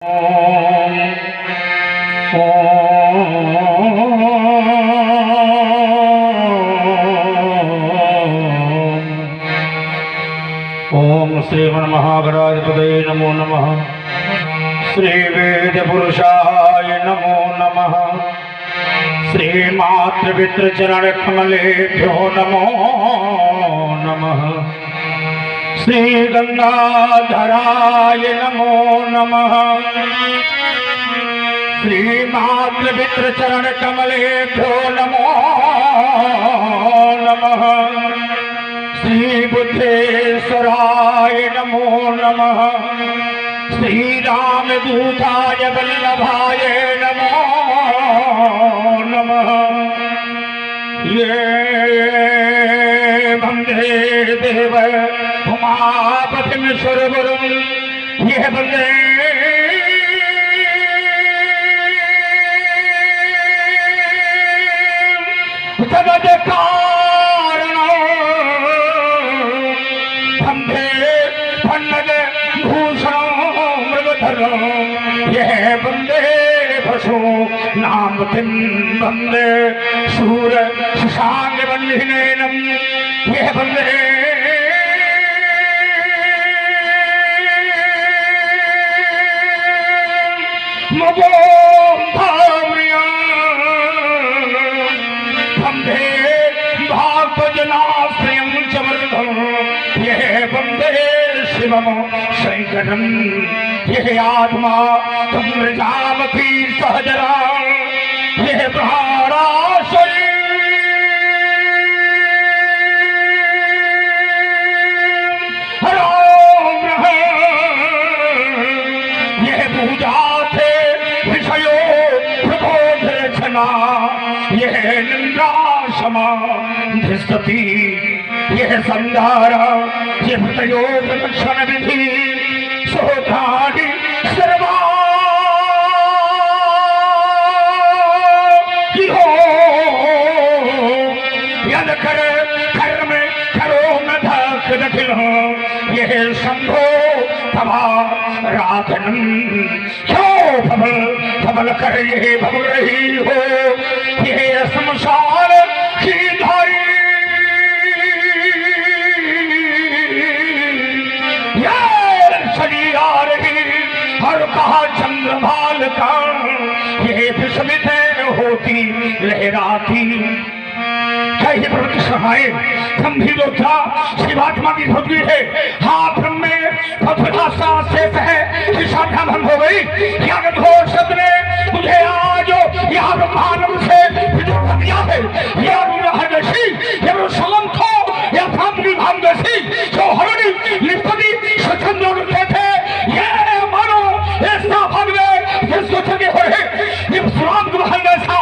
ओम श्रीमन्महागणाधिपतये नमो नमः। श्री वेद पुरुषाय नमो नमः। श्री मातृपितृचरण कमलेभ्यो नमो नमः। श्री गंगाधराय नमो नमः। श्री मातृपितृचरण कमलेभ्यो नमो नमः। श्री बुद्धेश्वराय नमो नमः। श्री रामदूताय वल्लभाय नमो नमः। ये वंदे देव उमापतिं सुरगुरुं ये वंदे यह बंदे पशु नाम तिम बंदे सूर सुशांग बंदिनेनम यह बंदे मगो भावरिया बंदे भाग जनाश्रयं चमर्दम यह बंदे शिवम शंकरम यह आत्मा तुमृजामती सहजरा यह प्राणाशय यह पूजा थे विषयो प्रबोध रचना यह निंदा क्षमा धृष्टि यह संधारा यह प्रयो प्रदक्षिण विधि सोधानि सर्वा हो यद कर कर्म करो न धक दखिल हो यह संभो तवा राधनम क्यों भवल भवल कर यह भव रही हो यह संसार की धारी और कहा चंद्रभाल का ये विस्मित होती लहराती कई प्रवृत्ति सहाय गंभीरोत्था शिवात्मा की भक्ति है। हाँ ब्रह्म में भद्रता शेष है कि साधा भंग हो गई क्या घोर शब्द ने मुझे आज यहाँ ब्रह्मांड से विद्रोह किया है या हृदय या सलम खो या भांगी भांगसी जो हरणी लिपति स्वच्छंद उठते थे ये मानो ऐसा भगवे जिसको थके हुए ये सुराम ग्रहण ऐसा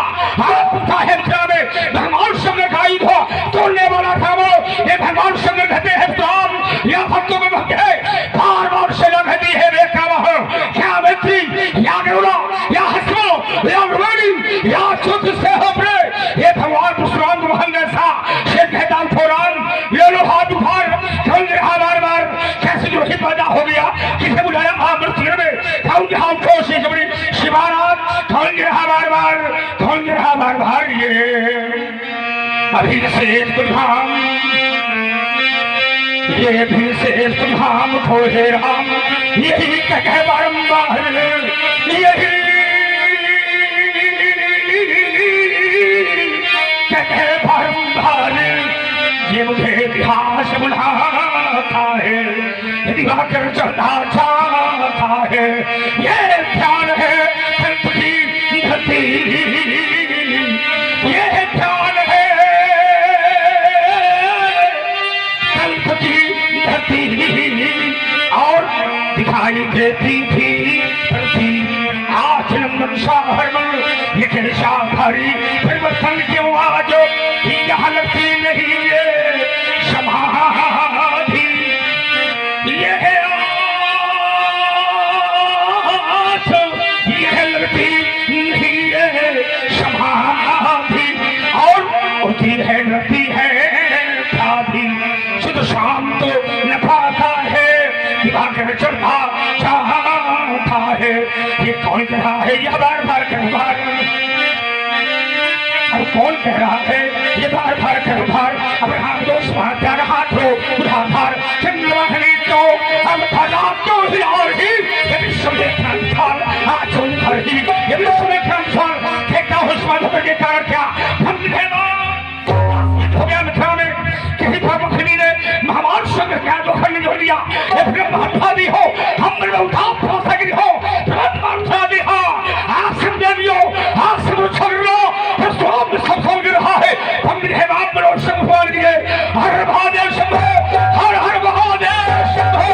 आप साहेब में भगवान शब्द का आयुध हो तोड़ने वाला था वो ये भगवान शब्द कहते हैं राम या भक्तों में भक्त है बार बार सेना कहती है बेटा वह क्या व्यक्ति या गरुड़ा या हसमो या रुणी या चुप से हो प्रे ये भगवान सुराम ग्रहण ऐसा शेर कहता थोरान ये लो हाथ उठार चल रहा बार बार कैसे जो ही पैदा हो गया किसे बुलाया अमृत में कौन हम कोश जबरी शिवानाथ कौन रहा बार बार ये अभी से तुधाम ये भी से तुधाम खोहे राम यही कहे बारंबार यही कहे बारंबार ये मुझे इतिहास बुलाता है दिवाकर चढ़ा चाहता है ये ध्यान है धरती धरती ये ध्यान है धरती और दिखाई देती थी धरती आज लंबन शहर में ये कैसा भारी परिवर्तन क्यों आज यहाँ लगती नहीं ये समाधि यह लगती नहीं है समाधि और होती है लगती है शादी शुद्ध शाम तो न पाता है दिवाकर चढ़ा चाहता है ये कौन कह रहा है ये बार बार करुभार? अब कौन कह रहा है ये बार बार करुभार? अब हम दोस्त महात्यार हाथ हो उधार चंद्रवाहनी तो अब खजा तो ही और ही ये विश्व में ट्रांसफॉर आज उनकर ही ये विश्व में ट्रांसफॉर देखता हूँ स्वाद के कारण क्या हम हो गया मित्रों में किसी प्रमुखनी ने महामान संघ क्या जोखन जो लिया ये फिर महात्मा भी हो हम में उठाव प्रोत्साहन हो महात्मा भी हो आसन देवियो आसन छोड़ लो तो स्वाद सब समझ रहा है हम ने बाप बड़ो संभाल दिए हर महादेव शंभो हर हर महादेव शंभो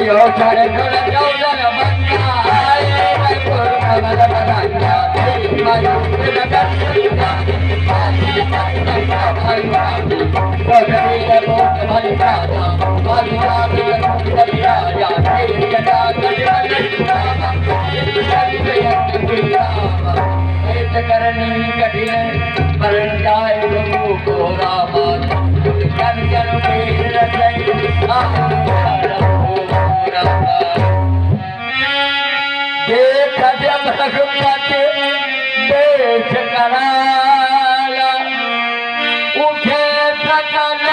यो चढ़ गुण चौदन बंगा आए गुर कमल बगाया मायो लगन करनी कठिन परंताय लोगों को रामा जन जन में रचय देख जब रघुपत देश कराला उठे सकल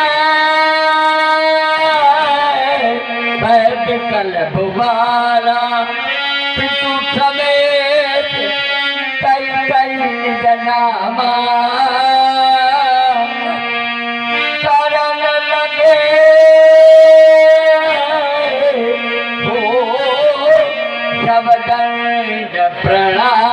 बैठ कल भुवारा पितु समेत कई कई जनामा शरण लगे हो सब दंड प्रणाम।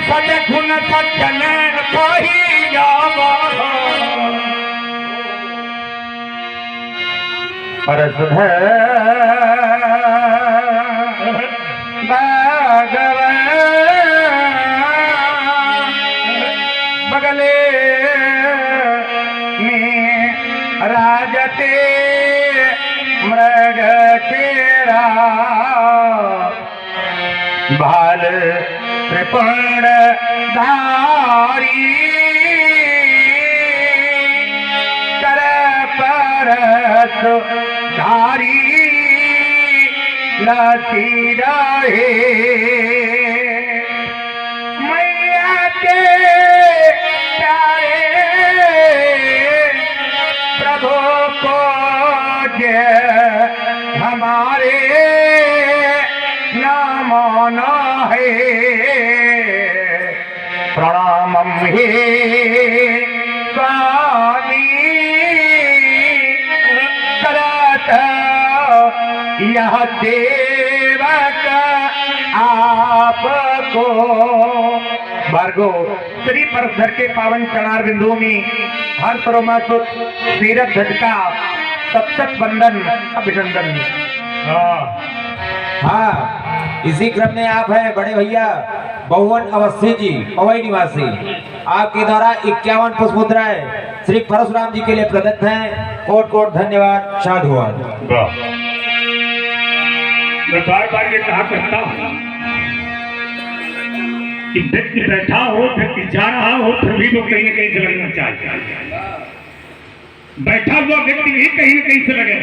सजन सज्जन कही जावा परस बगले में राजते मृग तेरा बाल त्रिपुण धारी कर परत धारी लती रहे मैया के प्यारे प्रभु को हमारे नाम है प्रणामं हे स्वामी करत यह देवक आपको भार्गो श्री परधर के पावन चणार बिंदुओं में हर सरोमासुत तीरथ झटका सप्तक बंधन अभिनंदन। हाँ, इसी क्रम में आप हैं बड़े भैया बहुवन अवस्थी जी पवई निवासी, आपके द्वारा 51 पुष्प मुद्राएं श्री परशुराम जी के लिए प्रदत्त हैं। कोट कोट धन्यवाद साधुवाद। मैं बार बार ये कहा करता हूँ कि व्यक्ति बैठा हो व्यक्ति जा रहा हो फिर भी वो कहीं न कहीं से लगना चाहिए। बैठा हुआ व्यक्ति भी कहीं न कहीं से लगे।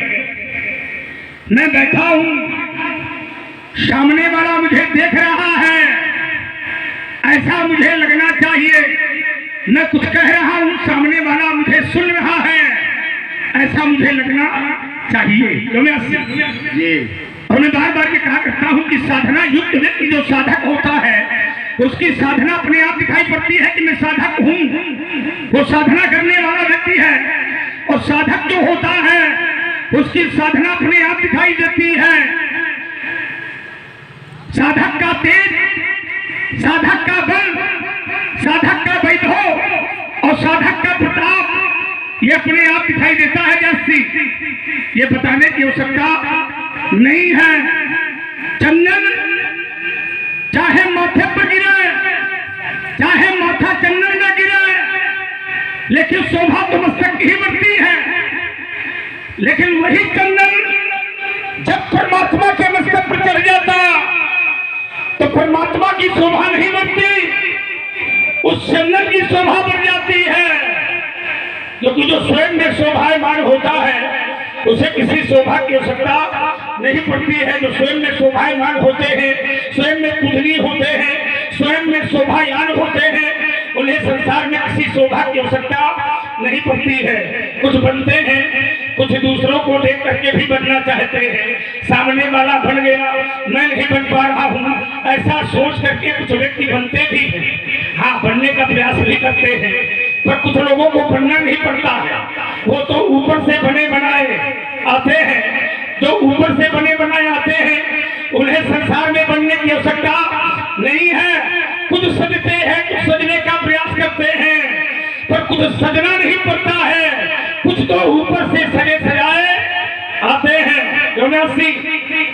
मैं बैठा हूँ सामने वाला मुझे देख रहा है ऐसा मुझे लगना चाहिए। मैं कुछ कह रहा हूँ सामने वाला मुझे सुन रहा है ऐसा मुझे लगना चाहिए। और मैं बार बार ये कहा करता हूँ कि साधना युक्त व्यक्ति जो साधक होता है उसकी साधना अपने आप दिखाई पड़ती है कि मैं साधक हूँ। वो साधना करने वाला व्यक्ति है और साधक जो होता है उसकी साधना अपने आप दिखाई देती है। साधक का तेज अपने आप दिखाई देता है जासी, ये बताने की आवश्यकता नहीं है। चंदन चाहे माथे पर गिरे, चाहे माथा चंदन में गिरे, लेकिन शोभा तो मस्तक की ही बढ़ती है। लेकिन वही चंदन जब परमात्मा के मस्तक पर चढ़ जाता तो परमात्मा की शोभा नहीं बढ़ती, उस चंदन की शोभा बढ़ जाती है। क्योंकि जो स्वयं में शोभायमान होता है उसे किसी शोभा की आवश्यकता नहीं पड़ती है। जो स्वयं में शोभायमान होते हैं, स्वयं में पूजनीय होते हैं, स्वयं में शोभायान होते हैं, उन्हें संसार में किसी शोभा की आवश्यकता नहीं पड़ती है। कुछ बनते हैं, कुछ दूसरों को देख करके भी बनना चाहते हैं। सामने वाला बन गया, मैं नहीं बन पा रहा हूँ, ऐसा सोच करके कुछ व्यक्ति बनते भी हैं। हाँ, बनने का प्रयास भी करते हैं, पर कुछ लोगों को बनना नहीं पड़ता है। वो तो ऊपर से बने बनाए आते हैं। जो ऊपर से बने बनाए आते हैं उन्हें संसार में बनने की आवश्यकता नहीं है। कुछ सजते हैं, कुछ सजने का प्रयास करते हैं, पर कुछ सजना नहीं पड़ता है। कुछ तो ऊपर से सजे सजाए आते हैं।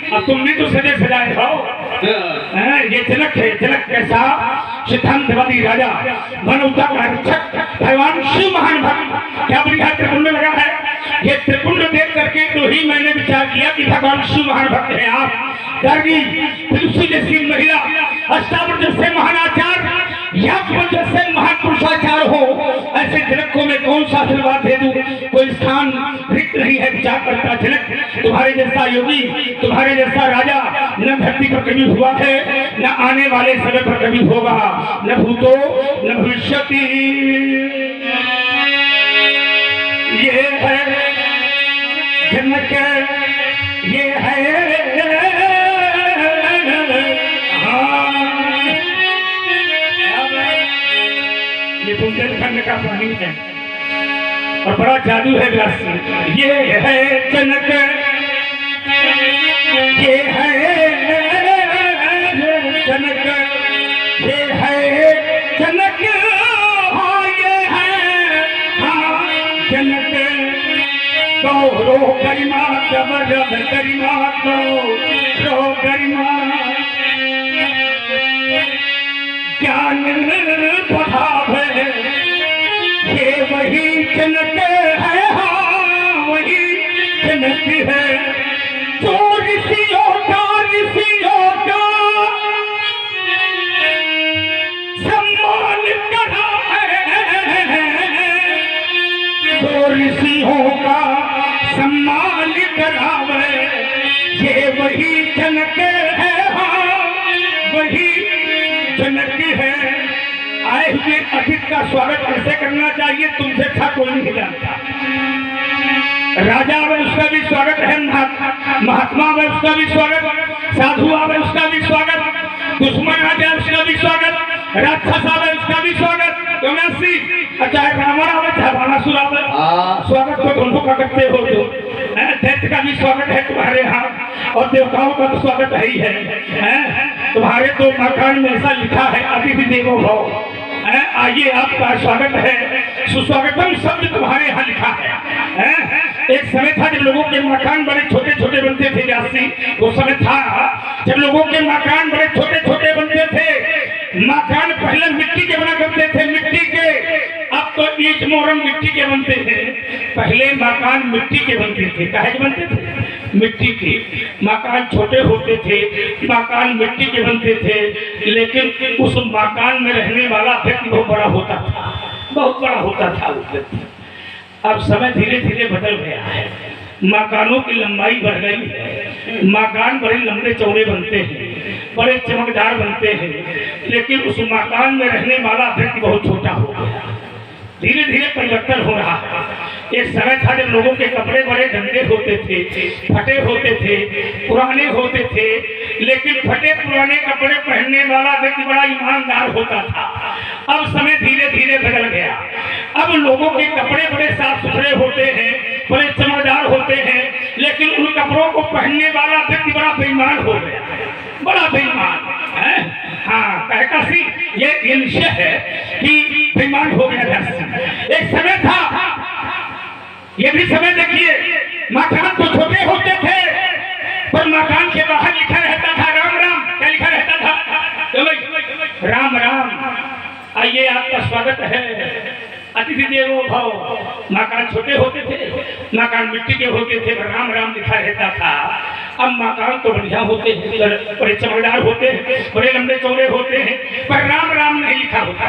अब तुम भी तो सजे सजाए हो। ये जनक है, जनक कैसा सिद्धांतवादी राजा, मानवता का रक्षक, भगवान शिव महान भक्त। क्या बढ़िया त्रिपुंड लगा है। ये त्रिपुंड देख करके तो ही मैंने विचार किया कि भगवान शिव महान भक्त है आप। गार्गी तुलसी जैसी महिला, अष्टावक्र जैसे महानाचार, याज्ञवल्क्य जैसे महापुरुषाचार हो, ऐसे जनक को मैं कौन सा आशीर्वाद दे दूं। कोई स्थान रिक्त नहीं है। विचार करता जनक, तुम्हारे जैसा योगी, तुम्हारे जैसा राजा न धरती पर कभी हुआ है, न आने वाले समय पर कभी होगा, न भूतो न भविष्यति। ये है जनक, ये है ये बुंदेलखंड का पानी है और बड़ा जादू है व्यास। ये है जनक, ये है जनक, ये है जनक, हाँ ये है हाँ जनक। गौरो गरिमा जबरदस्त गरिमा, गौरो गरिमा ज्ञान बढ़ावे, ये वही जनक है, हाँ वही जनक है। जो ऋषियों का सम्मान करा है, जो ऋषियों का सम्मान करावे, ये वही जनक है, हाँ वही जनक है। आए हुए अतिथि का स्वागत कैसे करना चाहिए तुमसे अच्छा कोई नहीं जानता। राजा आवे उसका भी स्वागत है, महात्मा आवे उसका भी स्वागत, साधु आवे उसका भी स्वागत, दुश्मन आ जाए उसका भी स्वागत, राक्षस आवे उसका भी स्वागत, चाहे रावण आवे चाहे बाणासुर आवे, स्वागत तो दोनों का करते हो। दैत्य का भी स्वागत है तुम्हारे यहाँ, और देवताओं का तो स्वागत है ही है। तुम्हारे तो मकान में ऐसा लिखा है अतिथि देवो भव। आइए आपका स्वागत है, सुस्वागतम शब्द तुम्हारे यहाँ लिखा है। एक समय था जब लोगों के मकान बड़े छोटे छोटे बनते थे जासी, वो समय था जब लोगों के मकान बड़े छोटे छोटे बनते थे। मकान पहले मिट्टी के बना करते थे, मिट्टी के, अब तो ईंट मोरम मिट्टी के बनते थे। पहले मकान मिट्टी के बनते थे। काहे के बनते थे? मिट्टी के। मकान छोटे होते थे, मकान मिट्टी के बनते थे, लेकिन उस मकान में रहने वाला व्यक्ति बहुत बड़ा होता था, बहुत बड़ा होता था उस व्यक्ति। अब समय धीरे धीरे बदल गया है, मकानों की लंबाई बढ़ गई है, मकान बड़े लंबे चौड़े बनते हैं, बड़े चमकदार बनते हैं, लेकिन उस मकान में रहने वाला व्यक्ति बहुत छोटा हो गया। धीरे धीरे परिवर्तन हो रहा है। एक समय था जब लोगों के कपड़े बड़े गंदे होते थे, फटे होते थे, पुराने होते थे, लेकिन फटे पुराने कपड़े पहनने वाला व्यक्ति बड़ा ईमानदार होता था। अब समय धीरे धीरे बदल गया। अब लोगों के कपड़े बड़े साफ सुथरे होते हैं, बड़े चमकदार होते हैं, लेकिन उन कपड़ों को पहनने वाला व्यक्ति बड़ा बेईमान हो गया, बड़ा बेईमान है। हाँ, कहता सी ये निश्चय है कि बेईमान हो गया। एक समय था ये भी समय देखिए, मकान तो छोटे होते थे पर मकान के बाहर लिखा रहता था राम राम। क्या लिखा रहता था? तो भाई राम राम। आइए, आपका स्वागत है, अतिथि देवो भव। मकान छोटे होते थे, मकान मिट्टी के होते थे पर राम राम लिखा रहता था। अब मकान तो बढ़िया होते हैं, बड़े चमकदार होते हैं, बड़े लंबे चौड़े होते हैं, पर राम राम नहीं लिखा होता।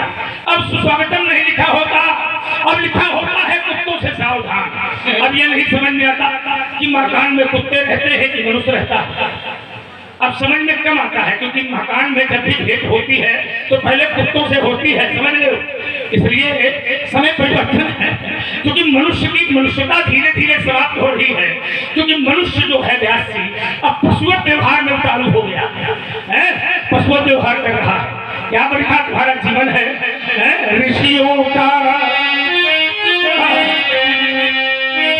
अब सुस्वागतम नहीं लिखा होता, अब लिखा होता है कुत्तों से सावधान। अब ये नहीं समझ में आता कि मकान में कुत्ते रहते हैं कि मनुष्य रहता है। अब समझ में कम आता है, क्योंकि मकान में जब भी भेंट होती है तो पहले कुत्तों से होती है, समझ लो। इसलिए समय परिवर्तन है, क्योंकि मनुष्य की मनुष्यता धीरे धीरे समाप्त हो रही है। क्योंकि मनुष्य जो है व्यासी अब पशुवत व्यवहार में चालू हो गया है, पशुवत व्यवहार कर रहा है। क्या बढ़िया तुम्हारा जीवन है, ऋषियों का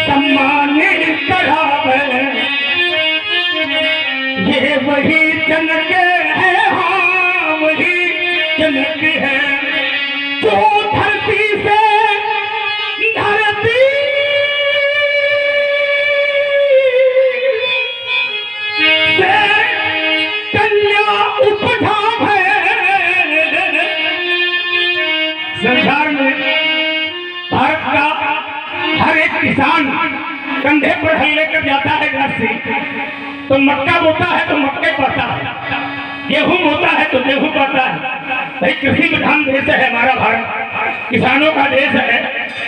सम्मानित करावे, ये वही जनक है, हाँ वही जनक है, जो धरती से धरती से कन्या उपजावे। संसार में भारत का हर एक किसान कंधे पर हल लेकर जाता है घर से, तो मक्का बोता है तो मक्के पाता है, गेहूं बोता है तो गेहूं पाता है। भाई कृषि प्रधान देश है हमारा भारत, किसानों का देश है।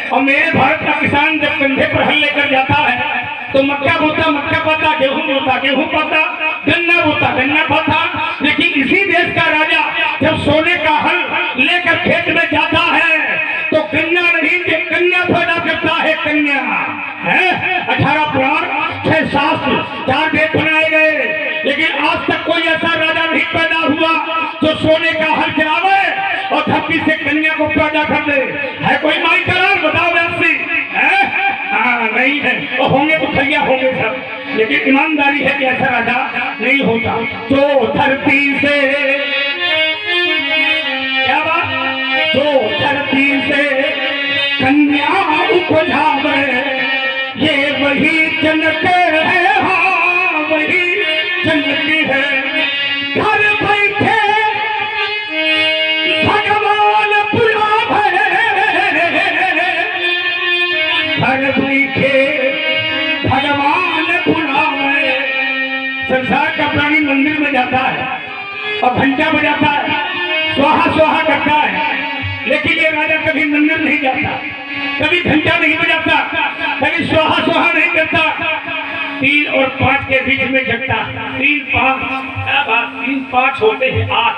और मेरे भारत का किसान जब कंधे पर हल लेकर जाता है तो मक्का बोता मक्का पाता, गेहूं बोता गेहूं पाता, गन्ना बोता गन्ना पाता। लेकिन इसी देश का राजा जब सोने का हल लेकर खेत में जाता है तो गन्ना नहीं, कन्या पैदा करता है, कन्या है। 18 पुराण, 6 शास्त्र, 4 वेद बनाए गए, लेकिन आज तक कोई ऐसा राजा नहीं पैदा हुआ जो सोने का हल चलावे और धरती से कन्या को पैदा कर दे। है कोई माई करार? बताओ वैसी है? नहीं है। तो होंगे तो खलिया होंगे सब, लेकिन ईमानदारी है कि ऐसा राजा नहीं होता जो धरती से, क्या बात, जो धरती से कन्या उपजावे, ये वही जनक है, हाँ वही जनक है। घर बैठे भगवान बुलावे, घर बैठे भगवान बुलावे। संसार का प्राणी मंदिर में जाता है और घंटा बजाता है, स्वाहा स्वाहा करता है, लेकिन ये राजा कभी मंदिर नहीं जाता, कभी घंटा नहीं बजाता, कभी स्वाहा स्वाहा नहीं करता। 3 और 5 के बीच में जगता, 3 5, क्या बात, 3 5 होते हैं 8,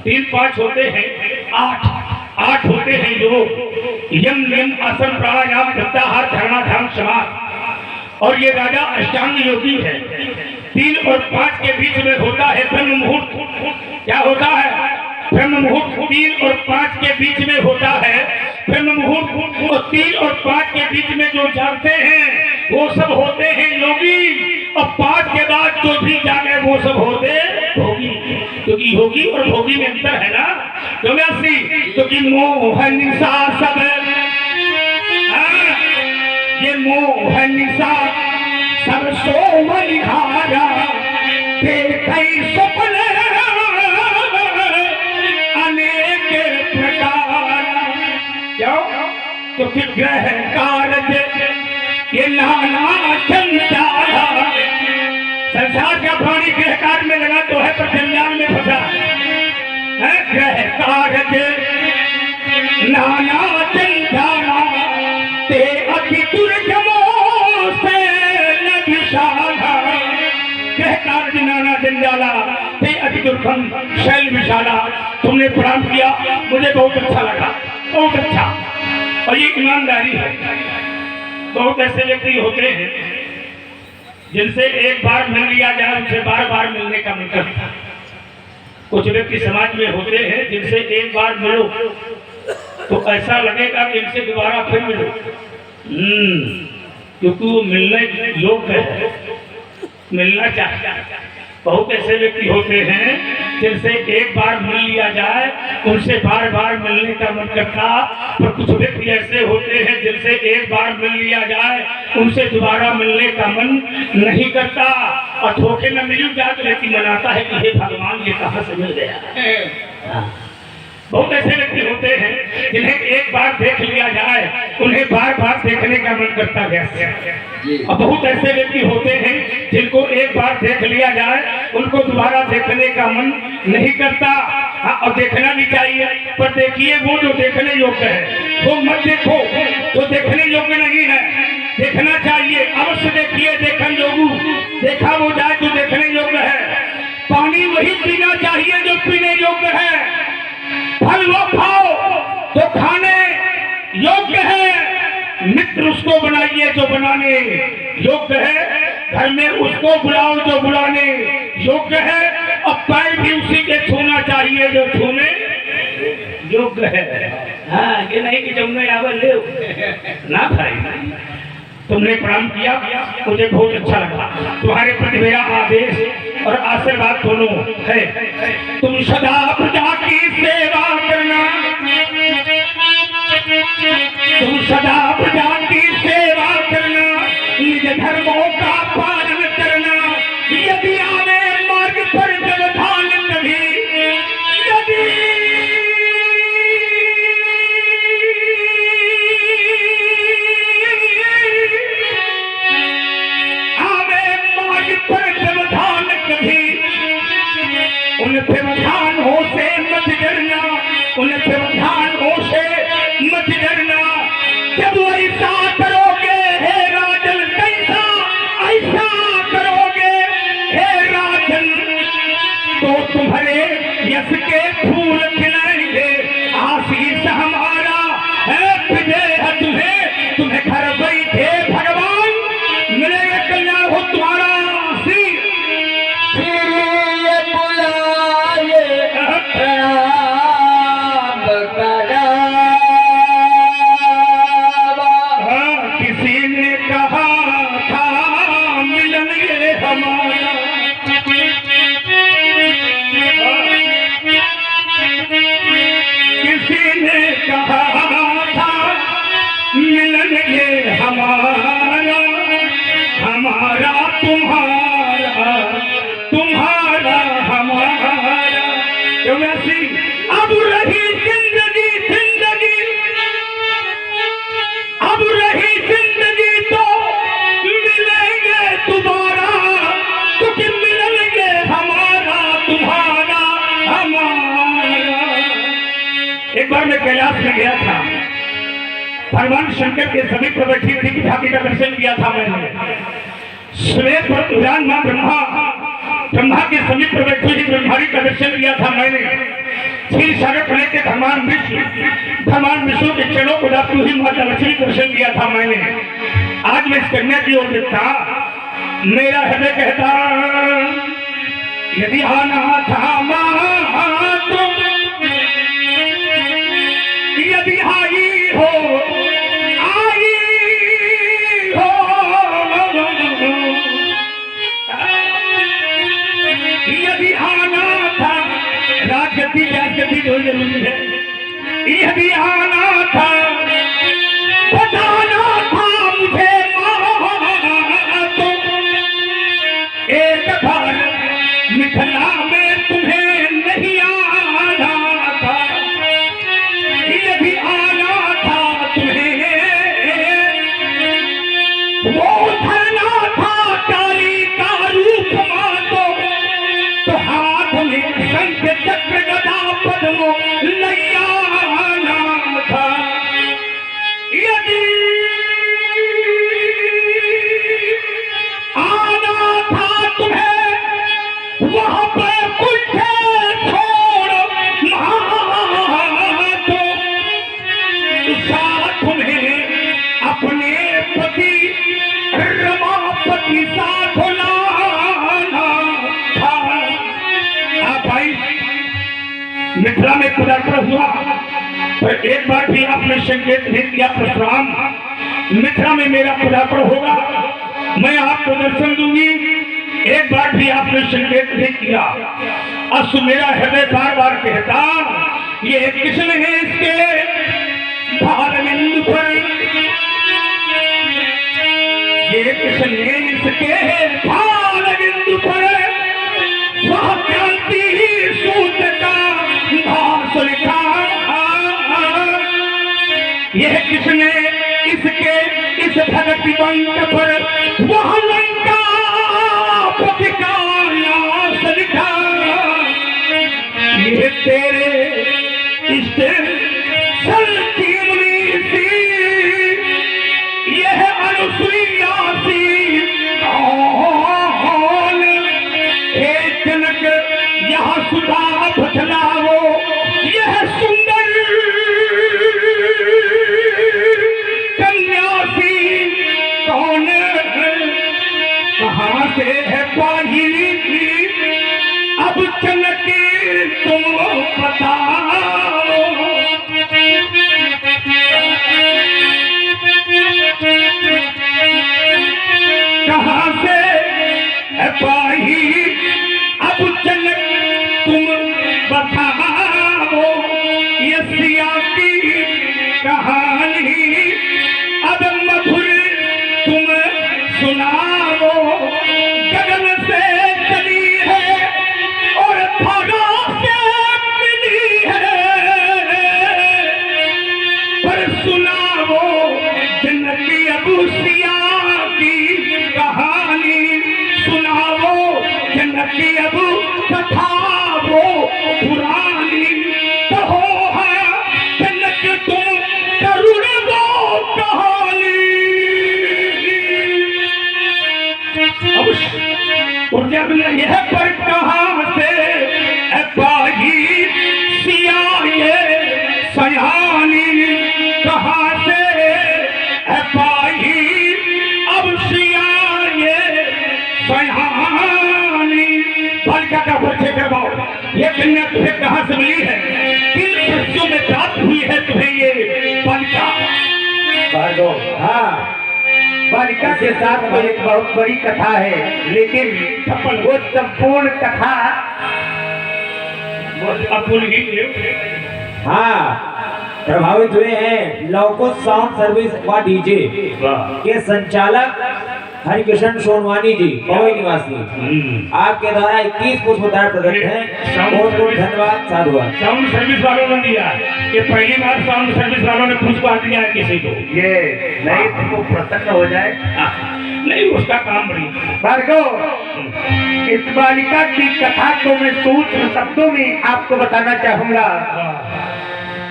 3 5 होते हैं 8 होते हैं योग, यम नियम आसन प्राणायाम प्रत्याहार धारणा ध्यान समास। और ये राजा अष्टांग योगी है। 3 और 5 के बीच में होता है ब्रह्म मुहूर्त। क्या होता है? ब्रह्म मुहूर्त। 3 और 5 के बीच में होता है ब्रह्म मुहूर्त। और 3 और 5 के बीच में जो जागते हैं वो सब होते हैं योगी, और 5 के बाद जो भी जागे वो सब होते भोगी। क्योंकि योगी और भोगी में अंतर है ना, तो वैसी क्योंकि मोह निशा सब, ये मोह निशा सब सोमनिहारा, देखई स्वप्न अनेक प्रकार। क्यों? तो ग्रह कार्य ये नाना जंजाला। संसार का प्राणी ग्रह कार्य में लगा तो है पर जंजाल में फंसा है। ग्रह कार्य नाना जंजाला, ते अति दुर्गमों से न विशाला। ग्रह कार्य नाना जंजाला, ते अति दुर्गम शैल विशाला। तुमने प्रणाम किया, मुझे बहुत अच्छा लगा, बहुत अच्छा। और ये ईमानदारी है। बहुत ऐसे व्यक्ति होते हैं जिनसे एक बार मिल लिया जाए उनसे बार बार मिलने का मन करता है। कुछ व्यक्ति समाज में होते हैं जिनसे एक बार मिलो तो ऐसा लगेगा कि इनसे दोबारा फिर मिलो, क्योंकि वो मिलने योग्य है, मिलना चाहता है। बहुत ऐसे व्यक्ति होते हैं जिनसे एक बार मिल लिया जाए उनसे बार बार मिलने का मन करता, पर कुछ व्यक्ति ऐसे होते हैं जिनसे एक बार मिल लिया जाए उनसे दोबारा मिलने का मन नहीं करता, और धोखे में मिल जाए तो व्यक्ति मनाता है कि हे भगवान ये कहाँ से मिल गया। बहुत ऐसे व्यक्ति होते हैं जिन्हें एक बार देख लिया जाए उन्हें बार बार देखने का मन करता है, और बहुत ऐसे व्यक्ति होते हैं जिनको एक बार देख लिया जाए उनको दोबारा देखने का मन नहीं करता। और देखना भी चाहिए, पर देखिए वो जो देखने योग्य है वो मत देखो, जो देखने योग्य नहीं है देखना चाहिए, अवश्य देखिए देखन योग्य, देखा वो जाए जो देखने योग्य है। पानी वही पीना चाहिए जो पीने योग्य है, फल वो खाओ जो खाने योग्य है, मित्र उसको बनाइए जो बनाने योग्य है, घर में उसको बुलाओ जो बुलाने योग्य है, और पैर भी उसी के छूना चाहिए जो छूने योग्य है। हाँ, ये नहीं कि जमुने आवर ले ना भाई, तुमने प्रणाम किया, मुझे बहुत अच्छा लगा, तुम्हारे प्रति मेरा आदेश और आशीर्वाद दोनों है। तुम सदा प्रजा की सेवा करना, तुम सदा प्रजा की सेवा करना, निज धर्मों का पालन करना, यदि आवे मार्ग पर व्यवधान कभी, यदि उन व्यवधानों से मत डरना, उन व्यवधानों से मत डरना। जब ऐसा करोगे हे राजन, कैसा ऐसा करोगे हे राजन, तो तुम्हारे यश के फूल खिलाएंगे, आशीष हमारा है विजय तुम्हें, तुम्हें घर बैठे भगवान मिलेगा, कल्याण हो तुम्हारा। हमारा तुम्हारा, तुम्हारा हमारा, क्यों ऐसी अब रही जिंदगी, जिंदगी अब रही जिंदगी तो मिलेंगे दोबारा, क्योंकि मिलेंगे हमारा तुम्हारा हमारा। एक बार मैं कैलाश में गया था, भगवान शंकर के समीप पर बैठी थी झांकी का दर्शन किया था मैंने। श्वेत पर विराज मां ब्रह्मा के समीप पर बैठी थी, ब्रह्माणी का दर्शन किया था मैंने। क्षीर सागर पहले के भगवान विष्णु के चरणों को दाती हुई माता लक्ष्मी दर्शन किया था मैंने। आज मैं इस कन्या की ओर देखता, मेरा हृदय कहता यदि आना था मां तुम, यदि आई हो यदि आना था, राजगद्दी राजगद्दी जो जरूरी है, यदि आना था बताना था मुझे तो एक बार मिथिला में तुम्हें नहीं आना था, यदि आना था तुम्हें वो धरना था काली का रूप मानो, तो हाथ में शंख चक्र गदा पद्मो लैया नाम था। यदि आना था तुम्हें वहां पर कुछ छोड़ तो साथ में अपने पति रमापति साथ लाना था। भाई मिथिला में पदार्पण हुआ, पर एक बार भी आपने संकेत नहीं किया परशुराम मिथिला में मेरा पदार्पण होगा, मैं आपको दर्शन दूंगी, एक बार भी आपने संकेत नहीं किया। अब मेरा हृदय बार बार कहता ये कृष्ण है इसके भालबिंदु पर, ये कृष्ण है इसके भालबिंदु पर, वह क्रांति सूत का भाष लिखा। यह किसने इसके इस भगति पंथ पर वह लंका पति का नाश लिखा। ये तेरे इष्ट संजीवनी सी, यह अनुसुईया सी कौन, हे जनक यहाँ सुधा बदलावो, यह सुंदर कन्यासी कौन, कहाँ से है पाई अब जनक तुम बताओ। कहाँ से है पाई अब जनक तुम बताओ, ये सिया की कहानी अब मधुर तुम सुनाओ। गगन से चली है और धारा से मिली है, पर सुनाओ जिनकी अबू सिया की कहानी, सुनाओ जिनकी अबू कथा वो पुरानी। कहो है जनक तुम करुण दो कहानी। अब यह पर कहाँ से पाई सिया ये सयानी, कहाँ से पाई अब सिया ये सयानी। बालिका का परिचय करवाओ, ये कन्या तुम्हें कहाँ से मिली है, किन शस्त्रों में प्राप्त हुई है तुम्हें ये बालिका। हाँ, बालिका के साथ तो एक बहुत बड़ी कथा है, लेकिन वो संपूर्ण कथा हाँ, प्रभावित हुए हैं लवकुश साउंड सर्विस व डीजे के संचालक हरिकिशन सोनवानी जी, पवई निवासी। आपके द्वारा 21 पुष्पोद्धार प्रदत्त हैं। बहुत बहुत धन्यवाद, साधुवाद। साउंड सर्विस वालों ने दिया कि पहली बार साउंड सर्विस वालों ने पुष्प दिया है किसी को, ये नहीं तो प्रसन्न हो जाए। नहीं उसका काम बड़ी। भार्गव, इस बालिका की कथा को मैं सूक्ष्म शब्दों में आपको बताना चाहूंगा।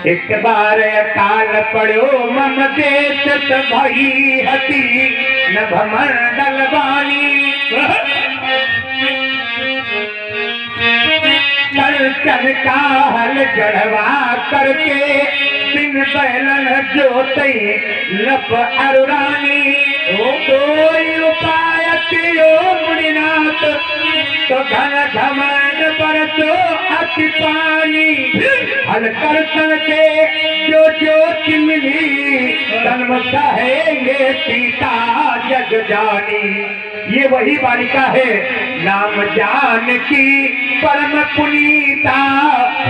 एक बार अकाल पड़ो मम देश भई हती नभमंडल वाणी, कर का हल जड़वा करके बिन बैलन जोतई लप अरुरानी। कोई उपाय कियो मुनिनाथ तो घन घमंड पर तो अति पानी। हल करतन के जो ज्योति मिली जन्म कहेंगे सीता जग जानी। ये वही बालिका है, नाम जानकी परम पुनीता,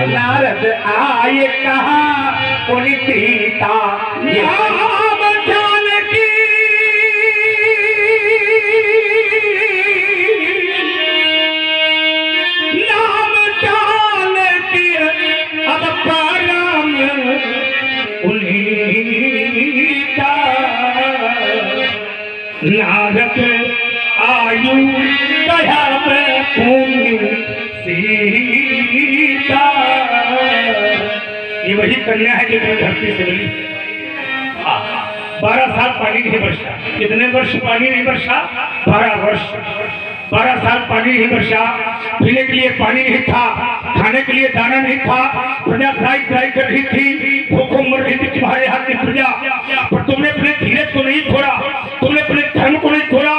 नारद आए कहा पुनीता। नाम जानकी नाम जानकी अब परम पुनीता, नारद आयु दया में सीता। ये वही कन्या है जो धरती से मिली। 12 साल पानी नहीं बरसा। कितने वर्ष पानी नहीं बरसा? 12 वर्ष। 12 साल पानी नहीं बरसा। पीने के लिए पानी नहीं था, खाने के लिए दाना नहीं था। प्रजा त्राई कर रही थी, भूखों मर रही थी तुम्हारे हाथ की प्रजा। पर तुमने अपने धीरज को नहीं छोड़ा, तुमने अपने धर्म को नहीं छोड़ा,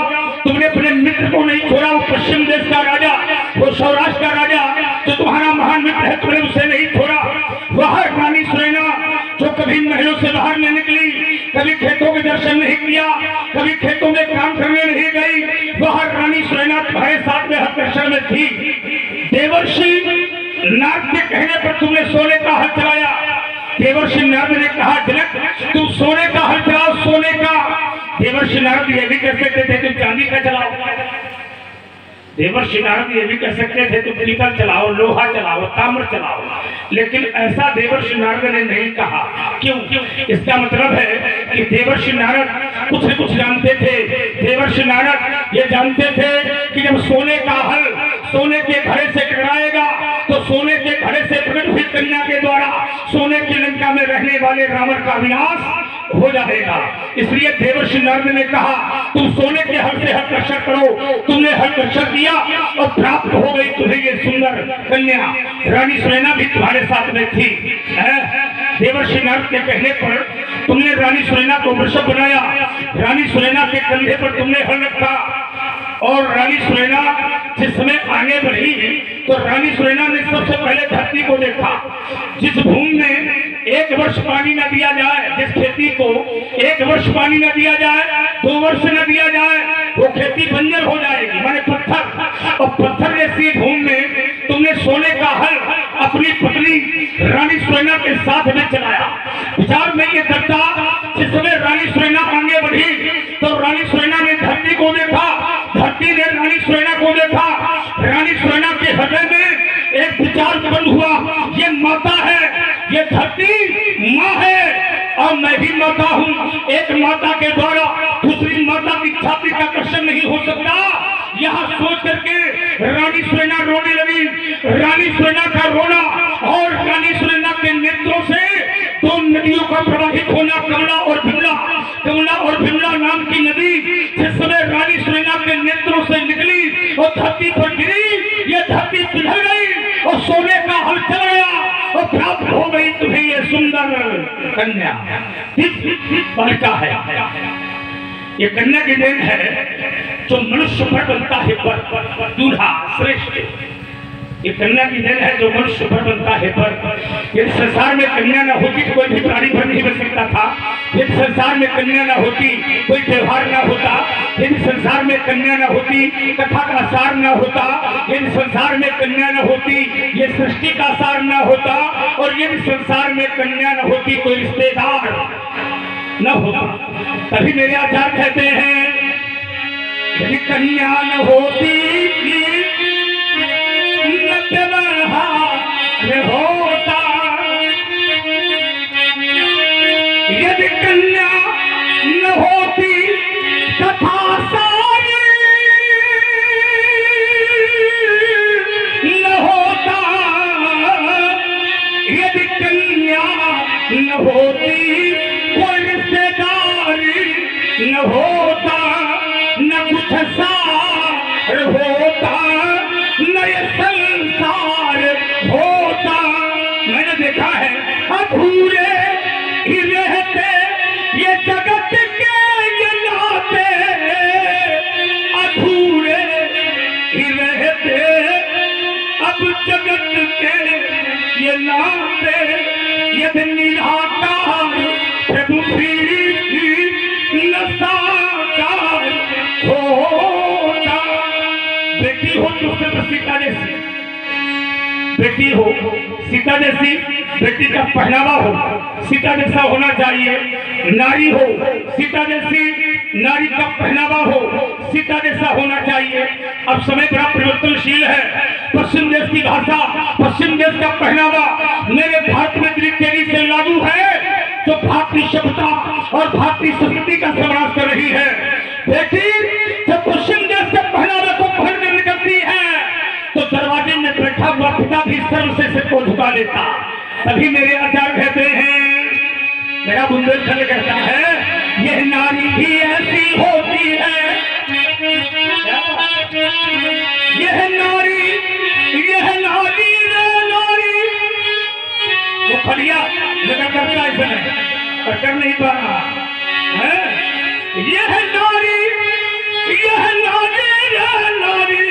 तुमने अपने मित्र को नहीं छोड़ा। वो पश्चिम देश का राजा, वो सौराष्ट्र का राजा जो तुम्हारा महान मित्र है, तुमने उसे नहीं छोड़ा। वह रानी सुनैना जो कभी महलों से बाहर नहीं निकली, कभी खेतों के दर्शन नहीं किया, कभी खेतों में काम करने नहीं गई, वह रानी सुनैना तुम्हारे साथ में हर में थी। देवर्षि नाग के कहने पर तुमने सोने का हल चलाया। देवर्षि नारद ने कहा जनक तुम सोने का हल चलाओ, सोने का। देवर्षि नारद ये भी कह सकते थे तुम चांदी का चलाओ, देवर्षि नारद ये भी कह सकते थे तुम पीतल चलाओ, लोहा चलाओ, ताम्र चलाओ, लेकिन ऐसा देवर्षि नारद ने नहीं कहा। क्यों? इसका मतलब है कि देवर्षि नारद कुछ न कुछ जानते थे। देवर्षि नारद ये जानते थे कि जब सोने का हल सोने के घड़े से टकराएगा तो सोने के घड़े से प्रकट हुई कन्या के द्वारा सोने की लंका में रहने वाले रावण का विनाश हो जाएगा। इसलिए देवर्षि नारद ने कहा तुम सोने के हल से हल रक्षा करो। तुमने हल रक्षा किया और प्राप्त हो गई तुम्हें ये सुंदर कन्या। रानी सुनैना भी तुम्हारे साथ में थी। देवर्षि नारद के कहने पर तुमने रानी सुनैना को वृषभ बनाया, रानी सुनैना के कंधे पर तुमने हल रखा और रानी सुनैना जिस समय आगे बढ़ी तो रानी सुनैना ने सबसे पहले धरती को देखा। जिस भूमि में 1 वर्ष पानी न दिया जाए, जिस खेती को 1 वर्ष पानी न दिया जाए, 2 वर्ष न दिया जाए, वो खेती बंजर हो जाएगी, माने पत्थर। और पत्थर जैसी भूमि में तुमने सोने का हल अपनी पत्नी रानी सुनैना के साथ में चलाया। विचार में ये करता जिस समय रानी सुनैना आगे बढ़ी तो रानी सुनैना ने धरती को देखा, धरती ने रानी सुनैना को देखा। रानी सुनैना के हृदय में एक विचार उत्पन्न हुआ, ये माता है, ये धरती माँ है और मैं भी माता हूँ। एक माता के द्वारा दूसरी माता की छाती का कर्षण नहीं हो सकता। यहाँ सोच करके रानी सुनैना रोने लगी। रानी सुनैना का रोना और रानी सुनैना के नेत्रों से 2 नदियों का प्रवाहित होना, कमला और भीमला। कमला और भीमला नाम की नदी जिस समय रानी सुनैना के नेत्रों से निकली और धरती पर गिरी, ये धरती पिघल गई और सोने का हल चल गया और प्राप्त हो गई तुम्हें ये सुंदर कन्या। बालिका है ये, कन्या की देन है जो मनुष्य पर बनता है पर दूल्हा श्रेष्ठ। ये कन्या की देन है जो मनुष्य पर बनता है पर। यदि संसार में कन्या न होती तो कोई भी प्राणी पर नहीं बन सकता था। यदि संसार में कन्या न होती कोई त्योहार न होता। यदि संसार में कन्या न होती कथा का सार न होता। यदि संसार में कन्या न होती ये सृष्टि का सार न होता। और यदि संसार में कन्या न होती कोई रिश्तेदार न होता। तभी मेरे आचार्य कहते हैं यदि कन्या न होती होता, यदि कन्या न होती तथा सारी न होता, यदि कन्या न होती कोई रिश्तेदारी न होता, न कुछ सार होता, न ये संसार होता। मैंने देखा है अधूरे ही रहते ये जगत के ये नाते, अधूरे ही रहते अब जगत के ये नाते। यदि निराकार प्रभु न साकार होता। बेटी हो तो सीता जैसी, बेटी हो सीता जैसी, बेटी का पहनावा हो सीता जैसा होना चाहिए। नारी हो सीता जैसी, नारी का पहनावा हो सीता जैसा होना चाहिए। अब समय बड़ा परिवर्तनशील है। पश्चिम देश की भाषा, पश्चिम देश का पहनावा मेरे भारत में तेजी से लागू है, जो भारतीय सभ्यता और भारतीय संस्कृति का सर्वनाश कर रही है। बेटी जब पश्चिम देश के पहनावे को पहन कर निकलती है तो दरवाजे में बैठा हुआ पिता भी सर्व से सिर को झुका देता। तभी मेरे आचार्य कहते हैं, मेरा बुंदेलखंड कहता है यह नारी भी ऐसी होती है, यह नारी रे नारी। वो खड़िया लगा करता है पर कर नहीं पा रहा है। यह नारी रे नारी।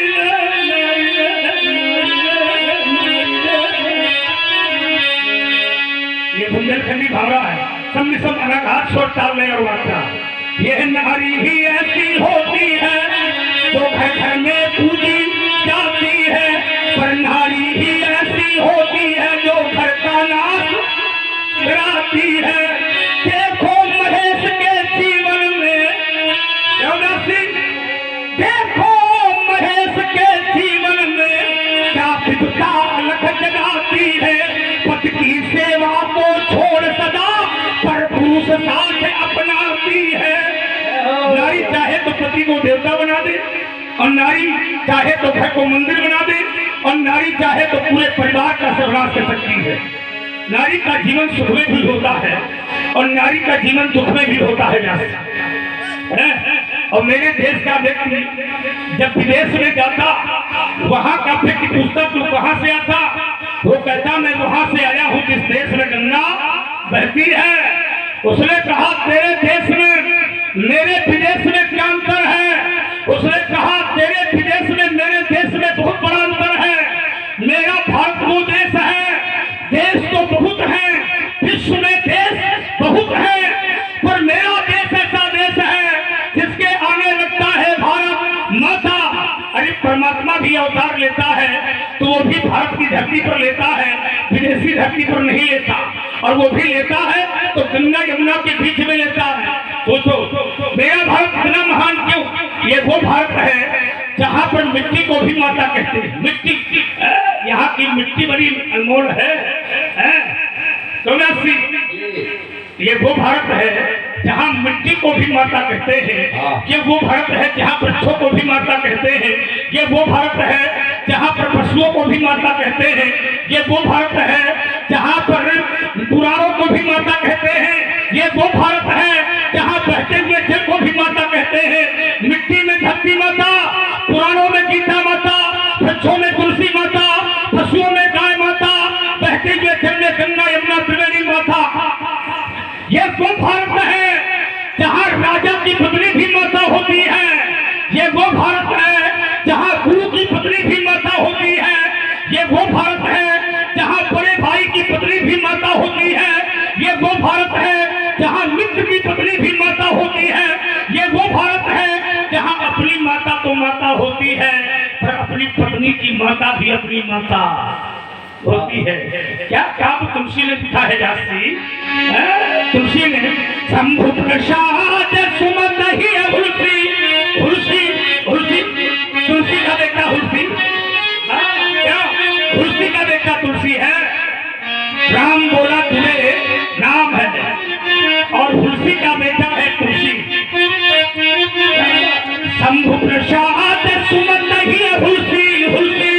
ये बुंदेलखंडी भावरा है, सब अनाघात छोड़ ताल ले और वार्ता। यह नारी ही ऐसी होती है जो घर घर में पूजी जाती है, पर नारी ही ऐसी होती है जो घर का नाश पति की सेवा को छोड़ सदा पर पुरुष साथ अपनाती है। नारी चाहे तो पति को देवता बना दे, और नारी चाहे तो घर को मंदिर बना दे, और नारी चाहे तो पूरे परिवार का सर्वनाश कर सकती है। नारी का जीवन सुख में भी होता है और नारी का जीवन दुख में भी होता है। और मेरे देश का व्यक्ति जब विदेश में जाता, वहां का व्यक्ति पूछता तू कहां से आता, वो कहता मैं वहां से आया हूं जिस देश में गंगा बहती है। उसने कहा तेरे देश में मेरे विदेश में क्या अंतर है? उसने कहा तेरे विदेश में मेरे देश में बहुत बड़ा अंतर है। मेरा भारत वो देश है, देश तो बहुत है, विश्व में देश बहुत है, पर मेरा देश ऐसा देश है जिसके आने लगता है भारत माता। अरे परमात्मा भी अवतार लेता है तो वो भी भारत की धरती पर लेता है, विदेशी धरती पर नहीं लेता, और वो भी लेता है तो गंगा यमुना के बीच में लेता है। सोचो मेरा भारत इतना महान क्यों? ये वो भारत है जहाँ पर मिट्टी को भी माता कहते हैं। मिट्टी, यहाँ की मिट्टी बड़ी अनमोल है। ये वो भारत है जहाँ मिट्टी को भी माता कहते हैं। ये वो भारत है जहाँ वृक्षों को भी माता कहते हैं। ये वो भारत है जहाँ पर पशुओं को भी माता कहते हैं। ये वो भारत है जहाँ पर पुराणों को भी माता कहते हैं। ये वो भारत है जहाँ बहते हुए जल को भी माता कहते हैं। मिट्टी में धरती माता, पुराणों में गीता माता, वृक्षों में तुलसी माता, पशुओं में गाय माता, बहते हुए जल में गंगा यमुना त्रिवेणी माता। ये वो भारत है जहाँ राजा की पत्नी भी माता होती है। ये वो भारत है जहाँ गुरु की पत्नी भी माता होती है। ये वो भारत है जहाँ बड़े भाई की पत्नी भी माता होती है। ये वो भारत है जहाँ मित्र की पत्नी भी माता होती है। ये वो भारत है जहाँ अपनी माता तो माता होती है पर अपनी पत्नी की माता भी अपनी माता होती है। क्या काम तुलसी ने लिखा है जासी? तुलसी ने शंभु प्रसाद सुमत ही हुलसी, हुलसी, हुलसी, तुलसी का बेटा हुलसी। क्या हुलसी का बेटा तुलसी है? राम बोला तुझे नाम है और हुलसी का बेटा है तुलसी। शंभु प्रसाद सुमत ही हुलसी, हुलसी,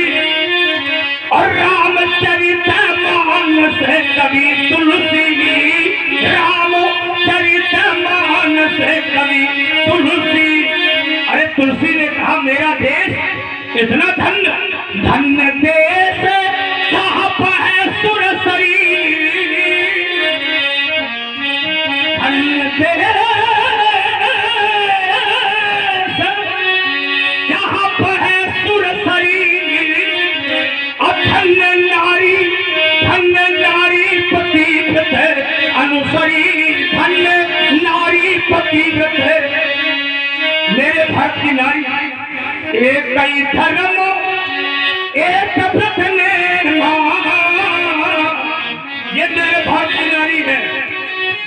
और रामचरित मानस कवि तुलसी। रामचरित मानस कवि तुलसी। अरे तुलसी ने कहा मेरा देश इतना धन्य धन्य देश जहाँ पर है सुरसरी। धन्य देश जहाँ पर है सुरसरी। धन्य नारी पतिव्रत अनुसरी। धन्य नारी पतिव्रत। मेरे भारत की नारी एक ही धर्म एक व्रत ने। ये मेरे भारत की नारी है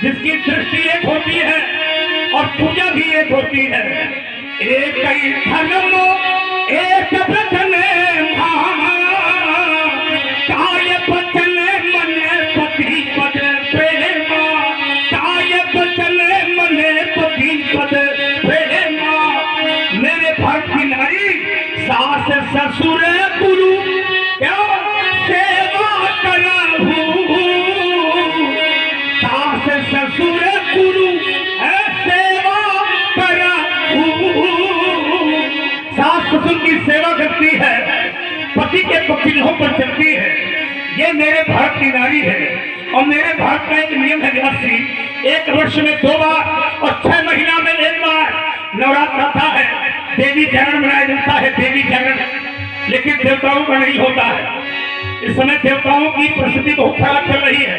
जिसकी दृष्टि एक होती है और पूजा भी एक होती है। एक ही धर्म एक व्रत ने। काय बचन मन पति पद प्रेमा। काय बचन मन पति पद प्रेमा। मेरे भारत की नारी सास ससुर गुरु क्या सेवा करहूं। सास ससुर गुरु सेवा करहूं। सास ससुर की सेवा करती है, पति के पक्षों पर चलती है। ये मेरे भारत की नारी है। और मेरे भारत का एक नियम है जासी, एक वर्ष में 2 बार और 6 महीना में 1 बार नवरात्र आता है। देवी जागरण मनाया जाता है, देवी जागरण। लेकिन देवताओं का नहीं होता है। इस समय देवताओं की परिस्थिति बहुत खराब चल रही है।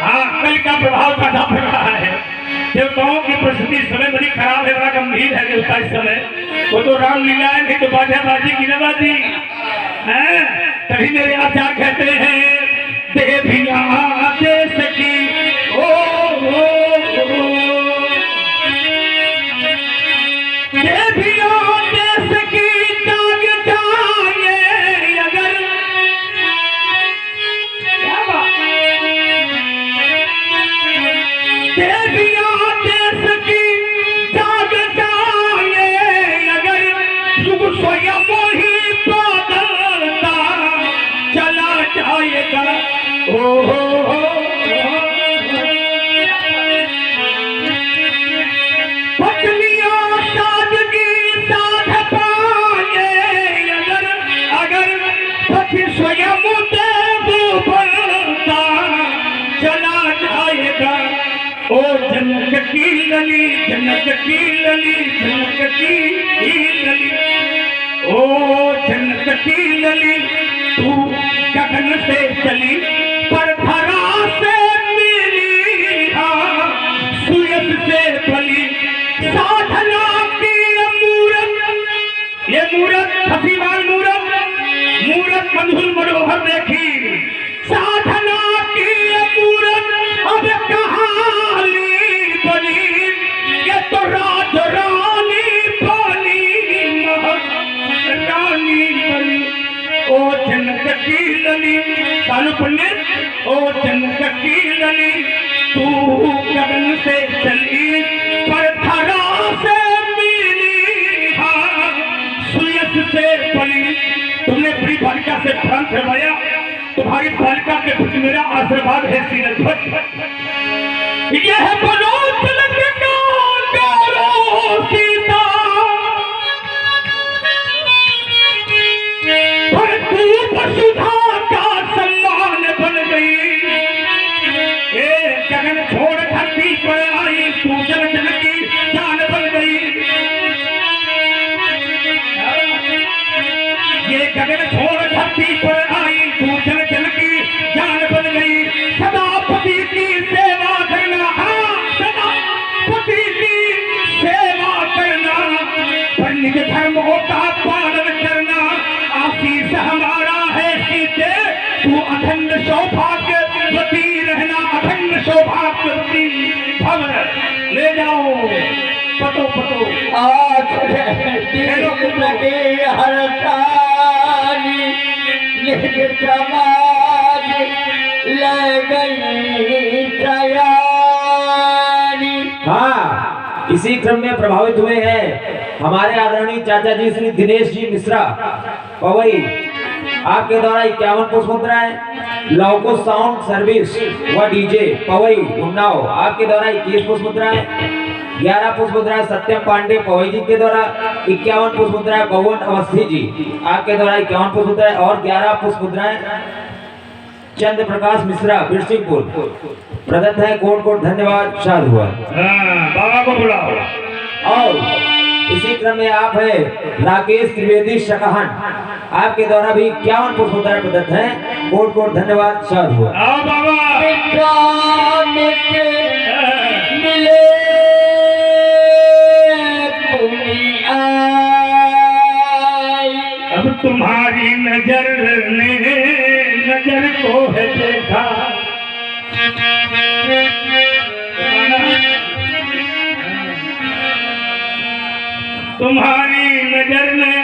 हाँ, कल का प्रभाव ज्यादा पड़ रहा है। देवताओं की परिस्थिति इस समय बड़ी खराब है, बड़ा गंभीर है देवता इस समय। वो तो रामलीला है, नहीं तो बाजाबाजी की नवाजी है। तभी मेरे आचार्य कहते हैं देवियां देश की देवियां देश की जाग जाए अगर। क्या बात की लली, जन्नत की लली, जन्नत की लली, ओ जन्नत की लली, तू गगन से चली पर धरा से मिली, सूरज से बली, साधना की ये मूरत हसीबान मूरत, मूरत मधुर मनोहर देखी, साधना की मूरत अब कहानी बनी, ये तो राज रानी बनी, रानी बनी, ओ जन्नत की लली, सालू पंडित, ओ जन्नत की लली, तू गगन से चली पर धरा से मिली, सूरज से बली, तुमने बड़ी बालिका से भ्रम फरमाया, तुम्हारी बालिका के प्रति मेरा आशीर्वाद है सीरत भट, यह बनो तिलक का प्यारो सीता, पर तू वसुधा का सम्मान बन गई, ये गगन छोड़ धरती पर आई, तू जन जन की जान बन गई, ये गगन छोड़ धरती पर आई, तू जन जन की जान बन गई, सदा पति की सेवा करना, हाँ सदा पति की सेवा करना, पर निज धर्म का पालन करना, आशीष हमारा है सीते, तू अखंड सौभाग्यवती रहना, अखंड सौभाग्यवती भवन, ले जाओ पतो पतो आज लगे हरताली, निज समाज ले गई त्रयानी। हाँ, इसी क्रम में प्रभावित हुए हैं हमारे आदरणीय चाचा जी श्री दिनेश जी मिश्रा पवई। आपके द्वारा 51 पुष्प मुद्राएं, लौको साउंड सर्विस व डीजे पवई उन्नाव आपके द्वारा 21 पुष्प मुद्राएं, 11 पुष्प मुद्राएं सत्यम पांडे पवई जी के द्वारा, 51 पुष्प मुद्राएं बहुवन अवस्थी जी आपके द्वारा 51 पुष्प मुद्राएं और 11 पुष्प मुद्राएं चंद्र प्रकाश मिश्रा बिरसिंहपुर प्रदत्त है। कोट कोट धन्यवाद, शाद हुआ। बाबा को बुलाओ। और इसी क्रम में आप है राकेश त्रिवेदी शकहन, आपके द्वारा भी 51 पुष्प मुद्राएं प्रदत्त हैं। कोट कोट धन्यवाद, शाद हुआ। आओ बाबा। मिले अब तुम्हारी नजर ने नजर को है देखा, तुम्हारी नजर ने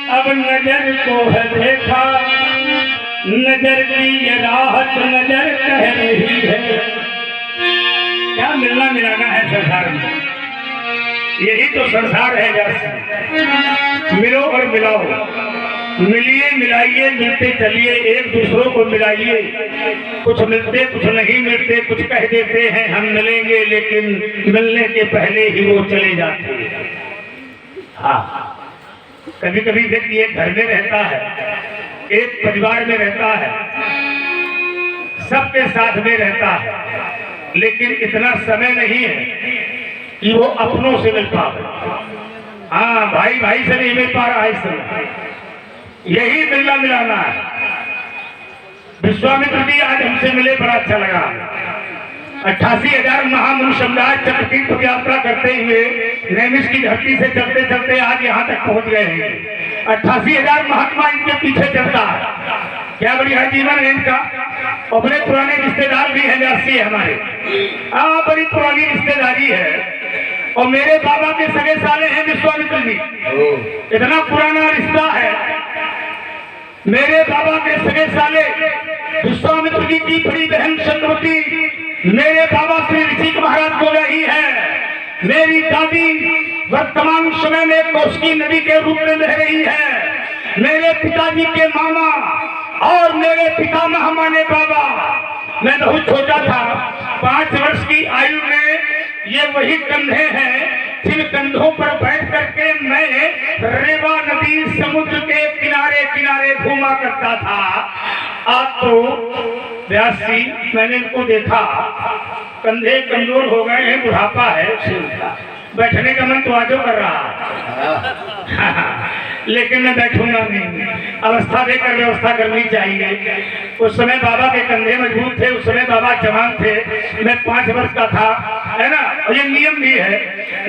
अब नजर को है देखा, नजर की ये राहत नजर कह रही है। क्या मिलना मिलाना है संसार में, यही तो संसार है। जैसे मिलो और मिलाओ, मिलिए मिलाइए, मिलते चलिए, एक दूसरों को मिलाइए। कुछ मिलते कुछ नहीं मिलते, कुछ कह देते हैं हम मिलेंगे, लेकिन मिलने के पहले ही वो चले जाते हैं। हाँ, कभी कभी व्यक्ति एक घर में रहता है, एक परिवार में रहता है, सबके साथ में रहता है, लेकिन इतना समय नहीं है कि वो अपनों से मिल पाए। हाँ, भाई भाई से नहीं मिल पा रहा है इस समय, यही मिलना मिलाना है। विश्वामित्र जी आज हमसे मिले, बड़ा अच्छा लगा। 88,000 महामनुष्य सम्राट चक्रतीर्थ यात्रा करते हुए नैमिष की धरती से चलते चलते आज यहाँ तक पहुँच गए हैं। 88,000 महात्मा इनके पीछे चलता है। क्या बढ़िया जीवन है इनका। अपने पुराने रिश्तेदार भी हैं, व्यासी है हमारे। बड़ी पुरानी रिश्तेदारी है। और मेरे बाबा के सगे साले हैं विश्वामित्र जी, इतना पुराना रिश्ता है। मेरे बाबा के सगे साले विश्वामित्र जी की बड़ी बहन चंद्रवती मेरे बाबा श्री ऋषिक महाराज को रही है। मेरी दादी वर्तमान समय में कौशिकी नदी के रूप में बह रही है। मेरे पिताजी के मामा और मेरे पितामह माने बाबा, मैं बहुत छोटा था, 5 वर्ष की आयु में ये वही कंधे हैं जिन कंधों पर बैठ करके मैं रेवा नदी समुद्र के किनारे किनारे घूमा करता था। आज तो व्यास जी मैंने इनको देखा, कंधे कमजोर हो गए हैं, बुढ़ापा है उनका, बैठने का मन तो आजो कर रहा है लेकिन मैं बैठूंगा नहीं, अवस्था देकर व्यवस्था करनी चाहिए। उस समय बाबा के कंधे मजबूत थे, उस समय बाबा जवान थे, मैं 5 वर्ष का था, है ना। और ये नियम भी है,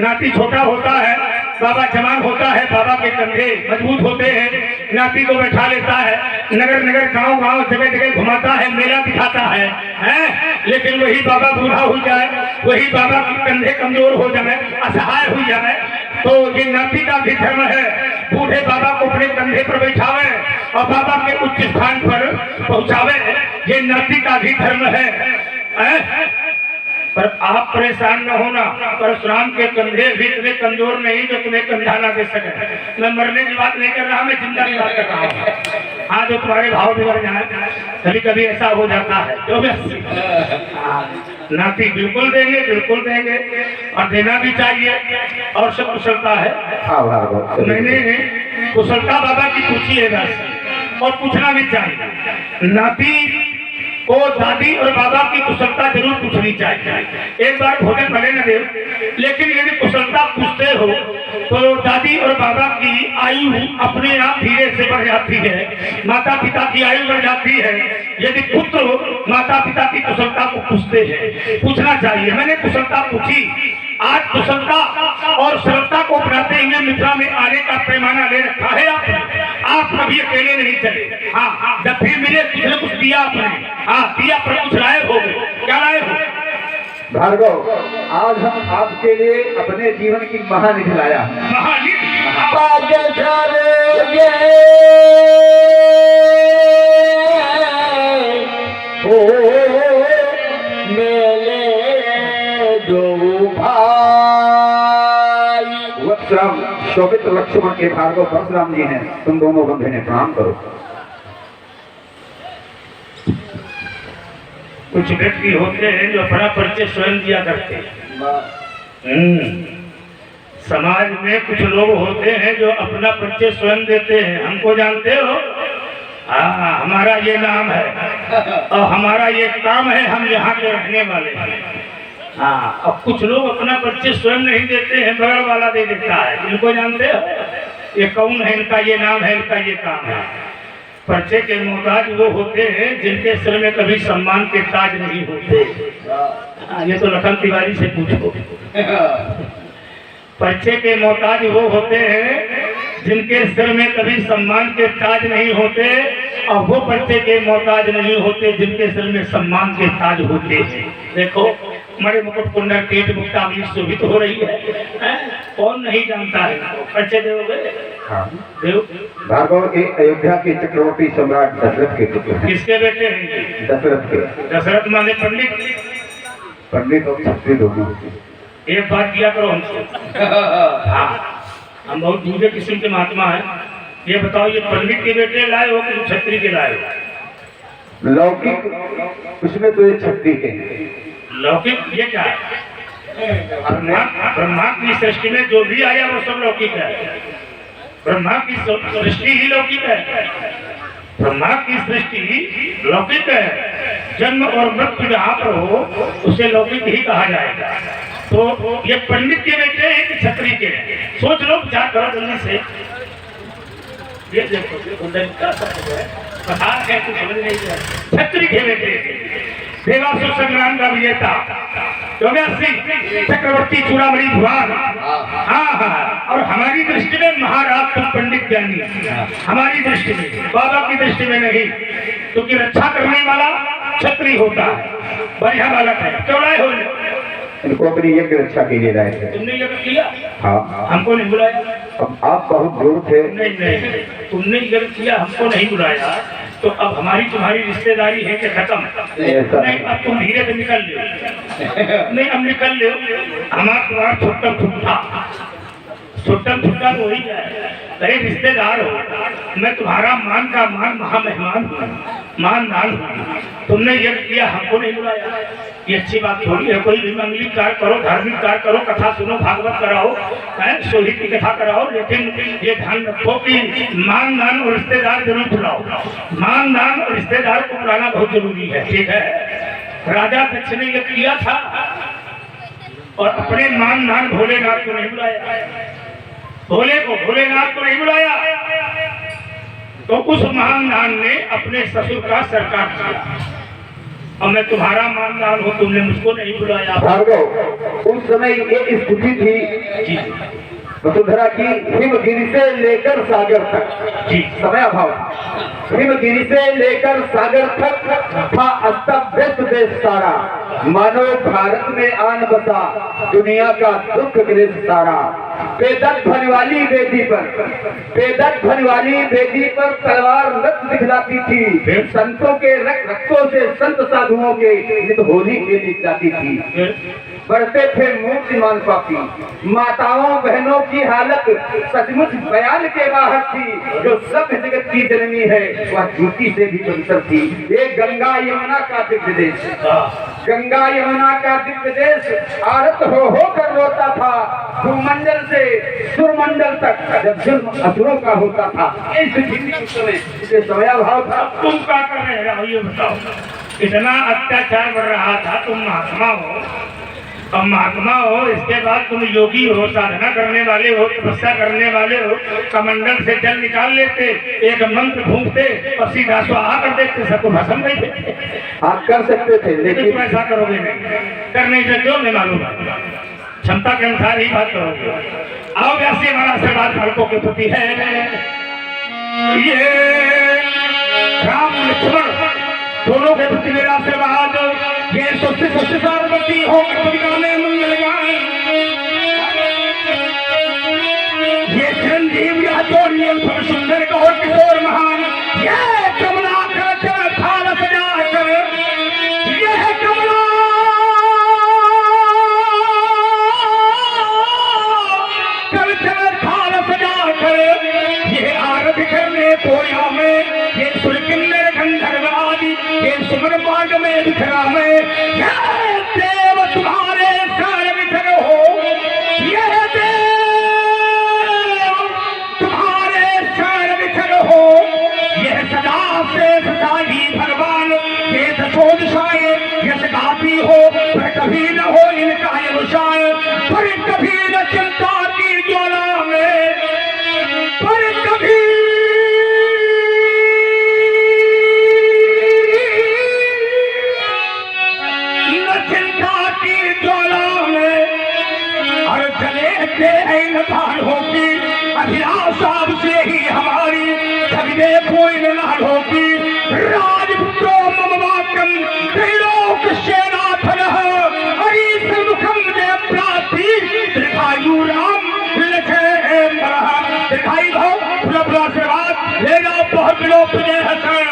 नाती छोटा होता है, बाबा जवान होता है, बाबा के कंधे मजबूत होते हैं, नाती को बैठा लेता है, नगर नगर गांव गांव जगह जगह घुमाता है, मेला दिखाता है। लेकिन वही बाबा बूढ़ा हो जाए, वही बाबा के कंधे कमजोर हो जाए, असहाय हो जाए, तो ये नाती का भी धर्म है, बूढ़े बाबा को अपने कंधे पर बैठावे और बाबा के उच्च स्थान पर पहुंचावे, ये नाती का भी धर्म है। पर आप परेशान न होना, परशुराम के कंधे भी इतने कमजोर नहीं जो तुम्हें कंधा ना दे सके। मैं मरने की बात नहीं कर रहा, मैं जिंदा की बात कर रहा हूँ। हाँ, जो तुम्हारे भाव बिगड़ जाए, कभी कभी ऐसा हो जाता है। जो नाती बिल्कुल देंगे, बिल्कुल देंगे, और देना भी चाहिए, और सब कुशलता है। मैंने कुशलता बाबा की पूछी है बस, और पूछना भी चाहिए। नाती को दादी और बाबा की कुशलता जरूर पूछनी चाहिए। एक बार भोजन भले न दे, लेकिन यदि कुशलता पूछते हो तो दादी और बाबा की आयु अपने आप धीरे से बढ़ जाती है, माता पिता की आयु बढ़ जाती है। यदि पुत्र माता पिता की कुशलता को पूछते हैं, पूछना चाहिए। मैंने कुशलता पूछी, आज कुशलता और सरलता को अपनाते हुए मिथिला में आने का पैमाना ले रखा है आपने। आप कभी अकेले नहीं चले। हाँ, जब भी मिले कुछ न कुछ दिया आपने। हाँ, दिया पर कुछ लाए हो गए। क्या लाए हो? भार्गव, आज हम आपके लिए अपने जीवन की महानिधि लाया। महानिधि वत्सराम शोभित लक्ष्मण के भार्गव परशुराम जी हैं, तुम दोनों बंधने प्रणाम करो। कुछ व्यक्ति होते हैं जो अपना परिचय स्वयं दिया करते हैं। समाज में कुछ लोग होते हैं जो अपना परिचय स्वयं देते हैं। हमको जानते हो? हाँ, हमारा ये नाम है और हमारा ये काम है, हम यहाँ के रहने वाले हैं। हाँ, अब कुछ लोग अपना परिचय स्वयं नहीं देते हैं, बगल वाला दे देता है। इनको जानते हो? ये कौन है, इनका ये नाम है, इनका ये काम है। परिचय के मोहताज वो होते हैं जिनके सिर में कभी सम्मान के ताज नहीं होते। ये तो लखन तिवारी से पूछो। परिचय के मोहताज वो होते हैं जिनके सिर में कभी सम्मान के ताज नहीं होते, और वो परिचय के मोहताज नहीं होते जिनके सिर में सम्मान के ताज होते हैं। देखो, हमारे मुकुट कुंडल पेट मुक्तावली शोभित हो रही है। कौन नहीं जानता है? परिचय दोगे? भार्गव के अयोध्या के चक्रवर्ती सम्राट दशरथ के पुत्र हैं। किसके बेटे हैं? दशरथ के। दशरथ माने पंडित? पंडित और क्षत्रिय दोनों। एक बात किया करो हमसे। हाँ, हम बहुत दूसरे किस्म के महात्मा हैं। ये बताओ, ये पंडित के बेटे लाए हो कि क्षत्रिय के लाए हो? लौकिक, उसमें तो ये क्षत्रिय के। लौकिक ये क्या है? ब्रह्मा की सृष्टि में जो भी आया वो सब लौकिक है। ब्रह्मा की सृष्टि ही लौकिक है। ब्रह्मा की सृष्टि लौकिक है। जन्म और मृत्यु जहाँ पर हो उसे लौकिक ही कहा जाएगा। तो ये पंडित के बेटे हैं कि क्षत्रिय के? सोच लो, विचार करो जल्दी से। ये देखो, क्षत्रिय के बेटे, देवासुर संग्राम का विजेता चक्रवर्ती चूड़ामणि भगवान। हाँ, और हमारी दृष्टि में महाराज तुम पंडित ज्ञानी, हमारी दृष्टि में, बाबा की दृष्टि में नहीं, क्योंकि रक्षा करने वाला क्षत्रिय होता है, बढ़िया बालक है। क्यों लाए हो? इनको अपनी यज्ञ रक्षा के लिए लाए थे। तुमने यज्ञ किया? हाँ। हमको नहीं बुलाया? अब आप बहुत दूर थे। नहीं, तुमने यज्ञ किया, हमको नहीं बुलाया, तो अब हमारी तुम्हारी रिश्तेदारी है कि खत्म? नहीं, अब तुम धीरे से निकल लो। नहीं, अब निकल लो। हमारा तुम्हारा छुट्टम छुट्टा तो वही है, अरे रिश्तेदार हो। मैं तुम्हारा मान का मान महामेहमान हूँ, मानदान हूँ। तुमने यज्ञ किया, हमको नहीं बुलाया, ये अच्छी बात थोड़ी है। कोई भी मंगलिक कार्य करो, धार्मिक कार्य करो, कथा सुनो, भागवत कराओ, सोहित की कथा कराओ, लेकिन ये ध्यान रखो कि मानदान और रिश्तेदार जरूर बुलाओ। मानदान और रिश्तेदार को बुलाना बहुत जरूरी है, ठीक है? राजा दक्ष ने यज्ञ किया था, और अपने माननाथ भोलेनाथ को नहीं बुलाया, भोले को भोलेनाथ को नहीं बुलाया, तो उस माननाथ ने अपने ससुर का सरकार किया। और मैं तुम्हारा माननाथ हूँ, तुमने मुझको नहीं बुलाया। भार्गव, उस समय ये स्थिति थी वसुंधरा की, हिमगिरी से लेकर सागर तक जी समय अभाव, हिमगिरी से लेकर सागर तक था अस्त व्यस्त देश सारा, मानो भारत में आन बसा दुनिया का दुख ग्रस्त सारा। बेदत भनवाली वेदी पर, बेदत भनवाली वेदी पर तलवार रक्त दिखलाती थी, संतों के रक्तों से संत साधुओं के नित होली खेली जाती थी। बढ़ते थे मूर्तिमान पापी, माताओं बहनों की हालत सचमुच बयान के बाहर थी। जो सब जगत की जननी है वह झूठी से भी बदतर थी। ये गंगा यमुना का दिव्य देश, गंगा यमुना का दिव्य देश आरत हो कर रोता था भूमंडल से सुरमंडल तक, जब जुर्म असुरों का होता था। इसे समयाभाव था। तुम क्या कर रहे हो ये बताओ। इतना अत्याचार बढ़ रहा था, तुम महात्मा हो, अब महात्मा हो, इसके बाद तुम योगी हो, साधना करने वाले हो, तपस्या करने वाले हो, कमंडल से जल निकाल लेते, एक मंत्र फूंकते और सीधा स्वाहा कर देते, सबको भस्म नहीं देते। आप कर सकते थे, लेकिन तुम ऐसा करोगे नहीं, कर नहीं सकते हो, मैं मालूम है, क्षमता के अनुसार ही बात करोगे। आओ वैसे हमारा आशीर्वाद बालकों के प्रति है। ये राम लक्ष्मण दोनों के प्रति मेरा आशीर्वाद। ये स्वस्ति सारवती हो गाने मंगल गाए, ये चिरंजीव या तो सुंदर का और किशोर महान, ये कमला कर थाल सजा कर, यह कमला कर थाल सजा कर, ये आरती करने कोया में, ये सुरकिन्नर गंधर्व आदि, ये सुमर पांड में दिखरा में, देव तुम्हारे शरण विठर हो, यह देव तुम्हारे शरण विठर हो, यह सदा से सदाई भगवान, ये दशो दिशाएं यश गाती हो, पर कभी न हो इनका अनुसार, पर कभी न चिंता की ज्वाला में, पर कभी होगी अभिलाषा से ही हमारी छविदे कोई नाल होगी। राजपुत्रो मम वाक्यम त्रैलोक सेनाथन हरि समुखम जय प्राप्ति, दीर्घायु राम लखे मरह, दीर्घायु भाव पूरा पूरा आशीर्वाद ले जाओ। बहुत लोग तुझे हसन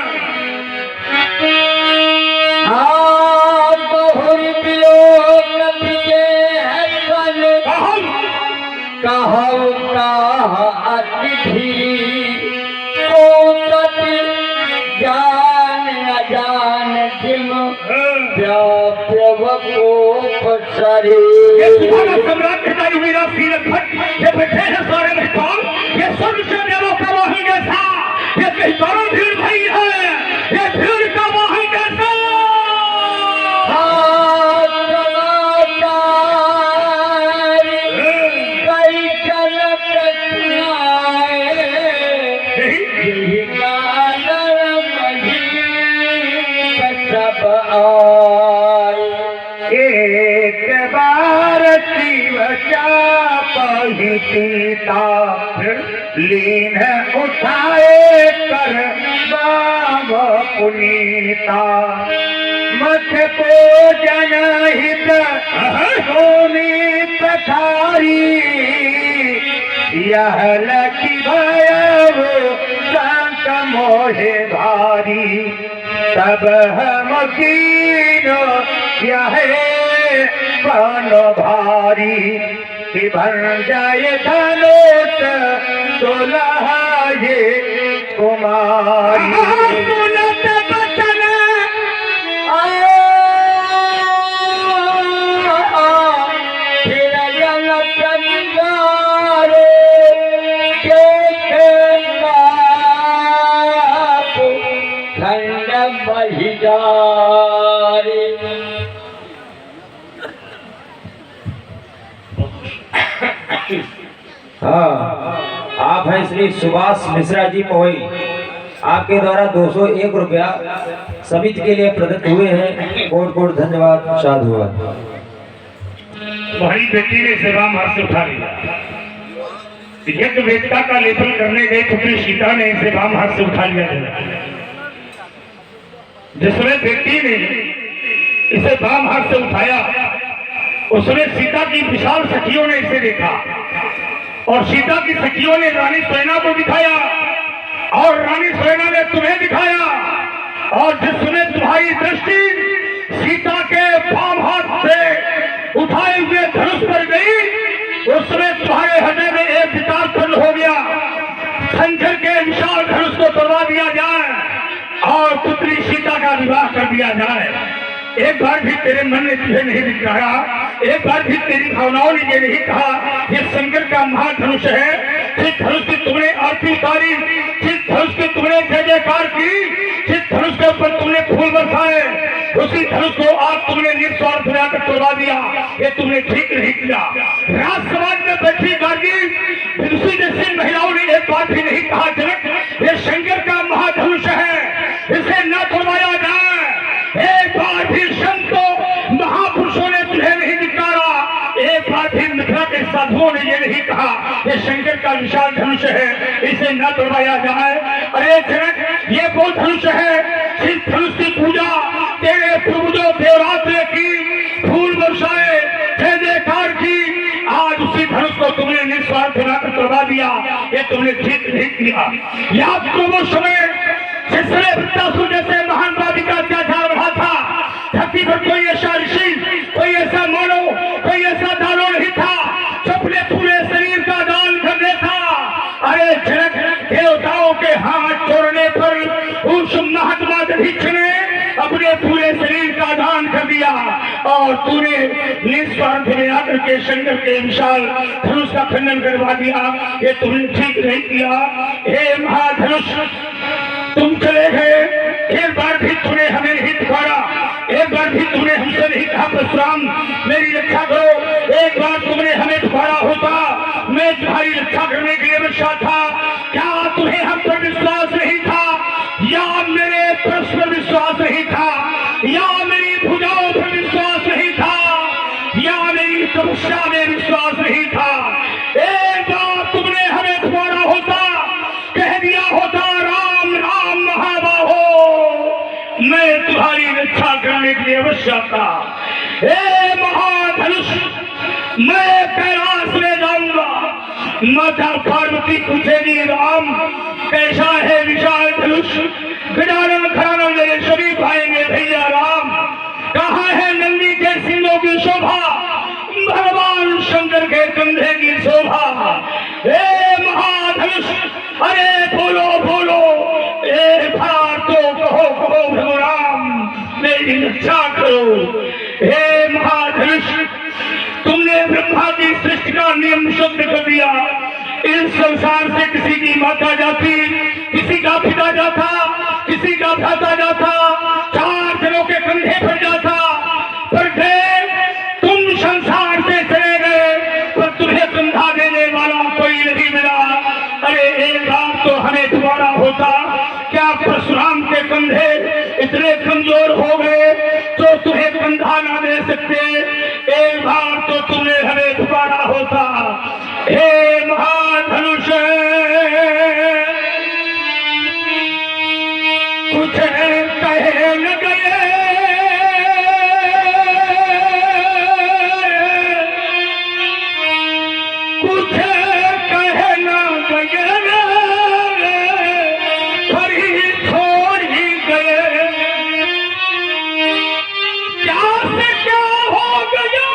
कहु कह अतिथि को कति जान अजान जिम व्याप्य वकोप सरे। ये तुम्हारा सम्राट हृदय वीरा सीरत भट्ट, ये बैठे हैं सारे महिपाल, ये सब से देवों का वाहन जैसा, ये कहीं बड़ा भीड़ भाई है, ये भीड़ का वाहन जैसा। एक बार शिव सीता लीन उठाए कर बाब पुनीता, मथ को जनहित सोनी पठारी, यह लकी भयव संत मोहे भारी, तब हम कीनो यह बनो भारी, कि बन जाए धनुष दुल्हाए कुमारी। हाँ, आप हैं श्री सुभाष मिश्रा जी पवई। आपके द्वारा 201 रुपया समिति के लिए प्रदत्त हुए हैं। कोट कोट धन्यवाद, साधुवाद। भाई बेटी ने सेवा हाथ से उठा लिया। यज्ञ वेदिका का लेपन करने गई पुत्री सीता ने सेवा हाथ से उठा लिया। जिसमें बेटी ने इसे वाम हाथ से उठाया, उसमें सीता की विशाल सखियों ने इसे देखा और सीता की सखियों ने रानी सुनैना को दिखाया और रानी सुनैना ने तुम्हें दिखाया, और जिसमें तुम्हारी दृष्टि सीता के वाम हाथ से उठाए हुए धनुष पर गई, उसमें तुम्हारे हृदय में एक विचार उत्पन्न हो गया, खंजर के विशाल धनुष को तोड़वा दिया जाए और पुत्री सीता का विवाह कर दिया जाए। एक बार भी तेरे मन ने तुझे नहीं दिखाया, एक बार भी तेरी भावनाओं ने ये नहीं कहा ये शंकर का महाधनुष है। जिस धनुष की तुमने आरती उतारी, जिस धनुष की तुमने जय जयकार की, जिस धनुष के ऊपर तुमने फूल बरसाए, उसी धनुष को आज तुमने निस्वार्थ बनाकर तोड़वा दिया। ये तुमने ठीक नहीं किया। राज समाज में बैठी गार्गी विदुषी जैसी महिलाओं ने एक बात भी नहीं कहा, जनक ये शंकर का महाधनुष है, इसे न तोड़वाया जाए। एक बार भी संतों महापुरुषों ने तुझे नहीं दिखाया, एक बार भी मिथिला के साधुओं ने ये नहीं कहा ये शंकर का विशाल धनुष है, इसे न तोड़वाया जाए। अरे जनक ये वो धनुष है जिस धनुष की पूजा तेरे पूर्वजों देवराज ने की, फूल बरसाए, जय जयकार की, आज उसी धनुष को तुमने निस्वार्थ बनाकर तोड़वा दिया। ये तुमने ठीक नहीं किया। याद करो वो समय जिसने वृत्तासुर जैसे महान वादी का अत्याचार बढ़ा था, धरती पर कोई ऐसा ऋषि, कोई ऐसा मानव, कोई ऐसा दानव नहीं था जो अपने पूरे शरीर का दान कर देता। अरे जनक देवताओं के हाथ छोड़ने पर उस महात्मा दधीच ने अपने पूरे शरीर का दान कर दिया और तूने निस्वार्थ में आकर के शंकर के विशाल धनुष का खंडन करवा दिया। ये तुमने ठीक नहीं किया। हे महाधनुष तुम चले गए, एक बार भी तूने हमें नहीं पुकारा, एक बार भी तुमने हमसे नहीं कहा परशुराम मेरी रक्षा करो। एक बार तुमने हमें पुकारा होता, मैं तुम्हारी रक्षा करने के लिए बचा था। क्या तुम्हें हम पर विश्वास नहीं था, या मेरे प्रश्न पर विश्वास नहीं था, या मेरी भुजाओं पर विश्वास नहीं था, या मेरी तपस्या में विश्वास नहीं था? एक बार तुमने हमें पुकारा होता, कह दिया होता राम राम महाबाहो, मैं तुम्हारी रक्षा करने के लिए अवश्य आता। हे महाधनुष मैं कैलाश ले जाऊंगा, माता पार्वती पूछेगी राम कैसा है विशाल धनुष, गजानन खजानन मेरे सभी पाएंगे भैया राम। कहाँ है नंदी के सिंहों की शोभा, भगवान शंकर के कंधे की शोभा। हे महाधनुष अरे बोलो बोलो, एक बार तो कहो कहो भगवान मेरी रक्षा करो। हे महाधनुष तुमने ब्रह्मा की सृष्टि का नियम शुद्ध कर दिया। इस संसार से किसी की माता जाती, किसी का पिता जाता, किसी का भ्राता जाता, चार जनों के कंधे पर जाता, पर तुम संसार से चले गए, पर तुम्हें कंधा देने वाला कोई नहीं मिला। अरे एक बार तो हमें दोबारा होता, क्या परशुराम के कंधे इतने कमजोर हो गए तो तुम्हें कंधा ना दे सकते? एक बार तो तुमने हमें दोबारा होता। हे महाधनुष कुछ कहे न गए, कुछ कहे न गए, पर ही छोड़ ही गए। क्या से क्या हो गया,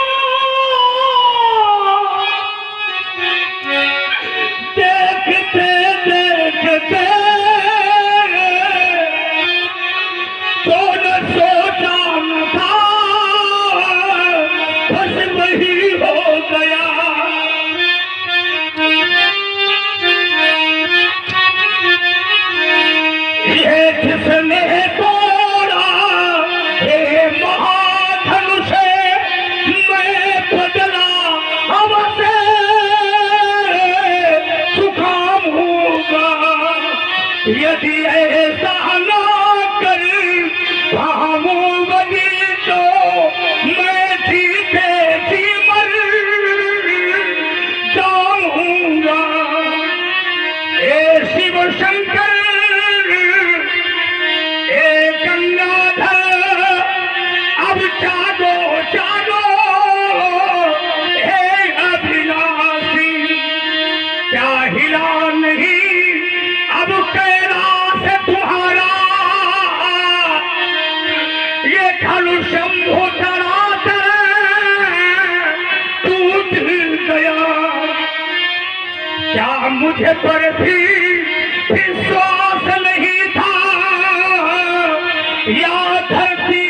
जागो जागो हे अभिलाषी, क्या हिला नहीं अब कैलाश तुम्हारा, ये खलु शंभु चराचर टूट गया। क्या मुझे पर भी विश्वास नहीं था, या धरती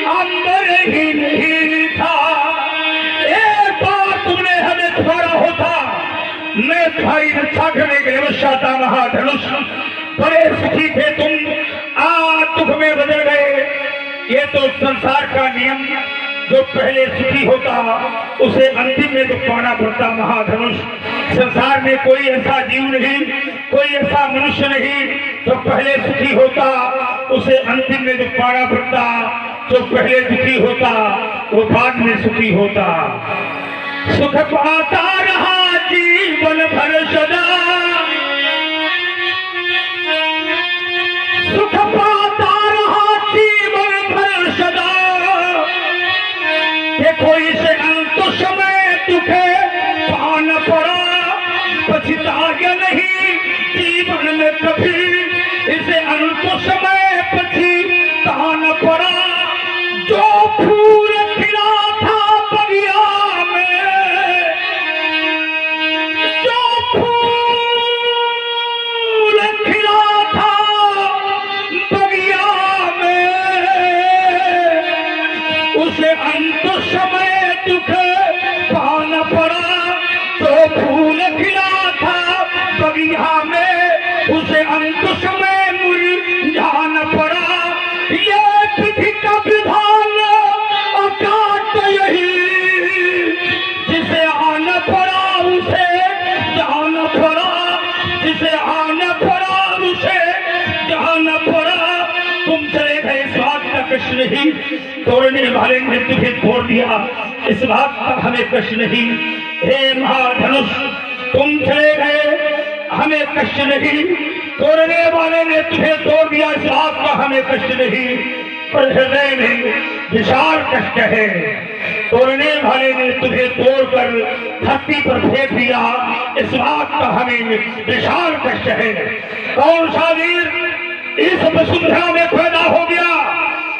अंबर ही नहीं था। एक बार तुमने हमें छोड़ा होता, मैं भाई रक्षा करने के लिए शाता महाधनुष, बड़े सुखी थे तुम, आज दुख में बदल गए। ये तो संसार का नियम, जो पहले सुखी होता उसे अंतिम में दुख पाना पड़ता महाधनुष। संसार में कोई ऐसा जीव नहीं, कोई ऐसा मनुष्य नहीं जो पहले सुखी होता उसे अंतिम में दुख पाना पड़ता। जो पहले दुखी होता वो बाद में सुखी होता। सुख पाता रहा जीवन भर सदा, सुख पाता रहा जीवन भर सदा। देखो इसे अंत समय दुखे पाना पड़ा, पछताया नहीं जीवन में कभी, इसे अंत समय पछताना पड़ा। जो फूल खिला था बगिया में, जो फूल खिला था बगिया में, उसे अंत समय दुख पाना पड़ा। तो फूल खिला था बगिया में, उसे अंत समय मुरझाना पड़ा। ये विधि का विधान अकाट यही, जिसे आना पड़ा उसे जाना पड़ा, जिसे आना पड़ा उसे जाना पड़ा। तुम चले गए इस बात का कष्ट नहीं, तोड़ने वाले ने तुम्हें तोड़ दिया इस बात का हमें कष्ट नहीं। हे महाधनुष तुम चले गए हमें कष्ट नहीं, तोड़ने वाले ने तुम्हें तोड़ दिया इस बात का हमें कष्ट नहीं, पर हृदय में विशाल कष्ट है। तोड़ने वाले ने तुम्हें तोड़कर धरती पर फेंक दिया इस बात का हमें विशाल कष्ट है। कौन सा वीर इस वसुंधरा में पैदा हो गया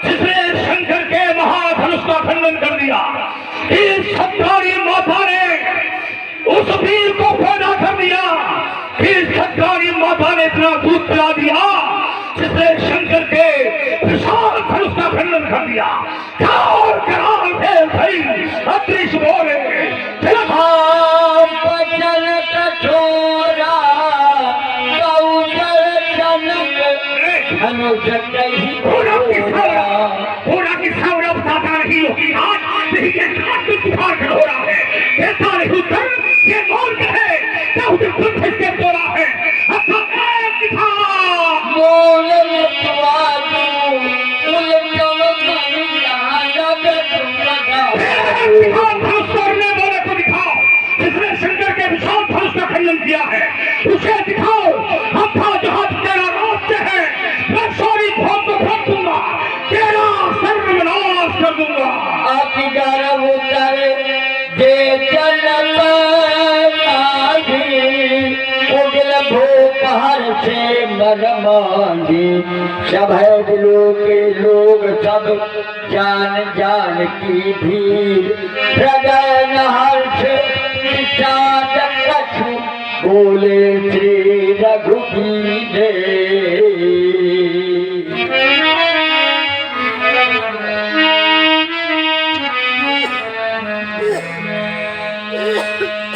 जिसने शंकर के महाधनुष का खंडन कर दिया? इस सत्कारी माता ने उस वीर को पैदा कर दिया, फिर सत्कारी माता ने इतना दूध पिला दिया जिसने शंकर के विशाल धनुष का खंडन कर दिया। कराल कराल थे भाई अदृश्य बोले बचन कठोरा गौचर जनक अनुज कही पूरा की सौरभ बताता नहीं होगी आज नहीं, ये तूफान हो रहा है, ऐसा नहीं उत्तर ये मौत है, क्या उधर खुद इसके तोड़ा है। बोले को दिखाओ जिसने शंकर के विशाल धनुष का खंडन किया है, उसे दिखाओ। हम था जहां तेरा राज्य है, मैं सारी भोग को भोग दूंगा, तेरा सर्वनाश कर दूंगा। आपकी गर्भ उतर जे चल उगल भोपाल से मन मांगी, सब दिलों के लोग सब जान जान की भीड़, हृदय नहर से कछु बोले श्री रघुवीर।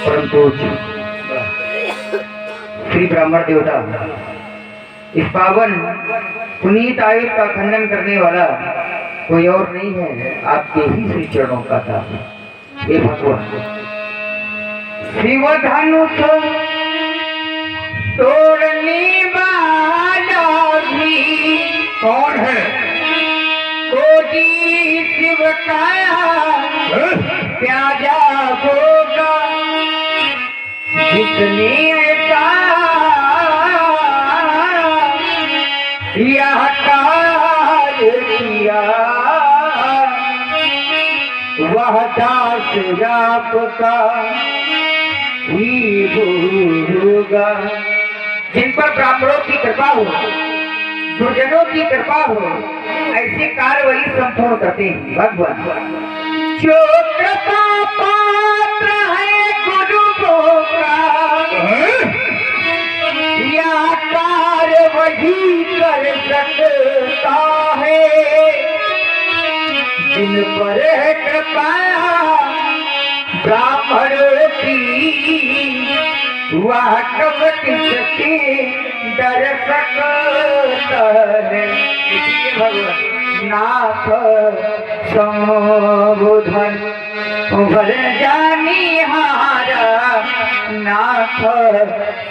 परंतु श्री ब्राह्मण देवता इस पावन पुनीत आयुध का खंडन करने वाला कोई और नहीं है, आपके ही श्री चरणों का था। ये भगवान शिव धनुष तोड़ने वाला भी कौन है? कोटि शिव का प्याजा होगा जितने का यह कार्य किया, वह दास आपका ही होगा। जिन पर ब्राह्मणों की कृपा हो, दुर्जनों की कृपा हो, ऐसे कार्य वही संपूर्ण करते हैं भगवान। जो कृपा पात्र है गुरु का, या कार्य वही कर सकता है। जिन पर है कृपा ब्राह्मणों की, वह कब किसके डर सकता है। इसलिए भगवान नाथ संबोधन भर जानी हारा, नाथ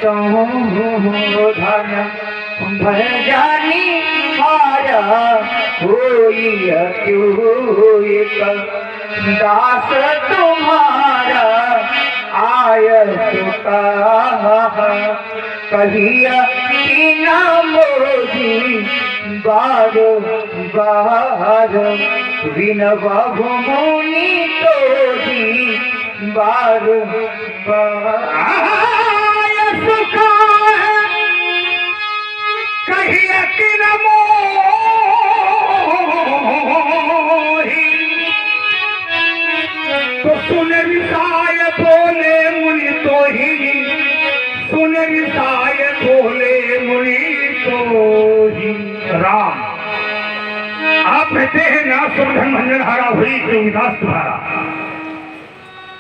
संबोधन भर जानी हारा। कोई क्यों एक दास तुम्हारा आय सुता, कहिया कि न मोदी बार बार, विनवा मुनि तो जी बार बार। आय सुखा कहिया कि न मोदी, तो सुन विसाय बोले मुनि तो ही, सुन विसाय बोले मुनि तो ही। राम आप कहते हैं ना सुरधन भंजन हारा हुई जो विदास तुम्हारा,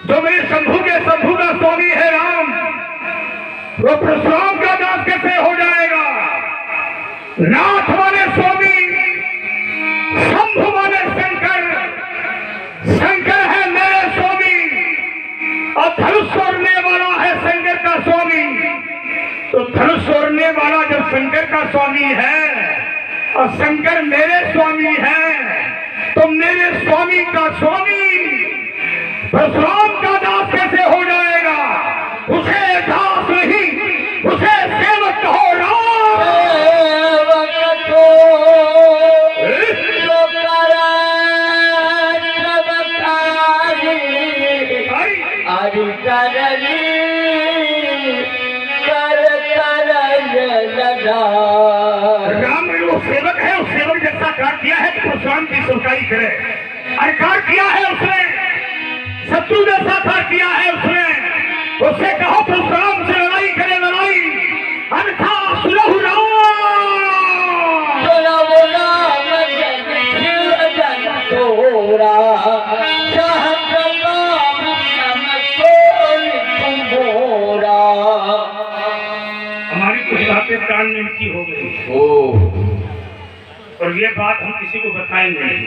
जो मेरे शंभु के शंभु का स्वामी है राम, वो परशुराम का दास कैसे हो जाएगा। नाथ वाले स्वामी, शंभु वाले शंकर, शंकर है मेरे स्वामी, और धनुष तोड़ने वाला है शंकर का स्वामी। तो धनुष तोड़ने वाला जब शंकर का स्वामी है और शंकर मेरे स्वामी है, तो मेरे स्वामी का स्वामी परशुराम का दास कैसे हो जाएगा। उसे दास नहीं, उसे सेवक कहो राम। राम ने वो सेवक है, उस सेवक जैसा कार्य किया है तो परशुराम की सेवकाई करे। और कार्य किया है उसने, शत्रु जैसा कार्य किया है उसने, उससे कहो परशुराम से लड़ाई करे, लड़ाई अन्यथा सुलह राम। हमारी कुछ बातें कान में की हो गई और ये बात हम किसी को बताएंगे नहीं,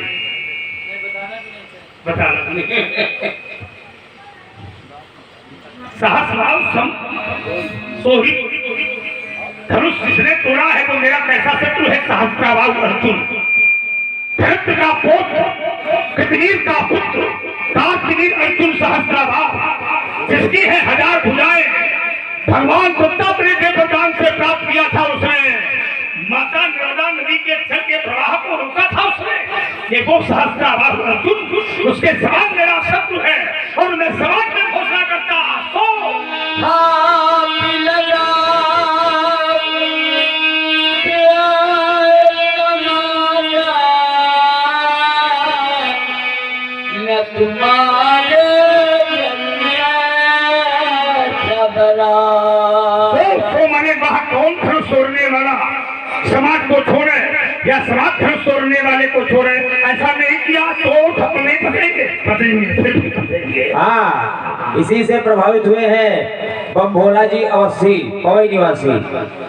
बताना सहस्राव सम सोही। धनुष जिसने तोड़ा है वो मेरा कैसा शत्रु है। सहस्राव अर्जुन, धरत का पुत्र, कृतनीर का पुत्र, कार्तिकीर अर्जुन सहस्राव, जिसकी है 1000 भुजाएं। भगवान दत्तात्रेय के वरदान से प्राप्त किया था उसने। माता नर्मदा नदी के जल के प्रवाह को रोका था उसने। ये वो सहस्राव अर्जुन, उसके समान मेरा शत्रु है और मैं समाज में घोषणा करता तो माने वहाँ कौन धनुष तोड़ने वाला समाज को छोड़े या समाज धनुष तोड़ने वाले को छोड़े, ऐसा नहीं किया तो ठपने पकड़ेंगे। हाँ, इसी से प्रभावित हुए हैं बम भोला जी अवस्थी पवई निवासी।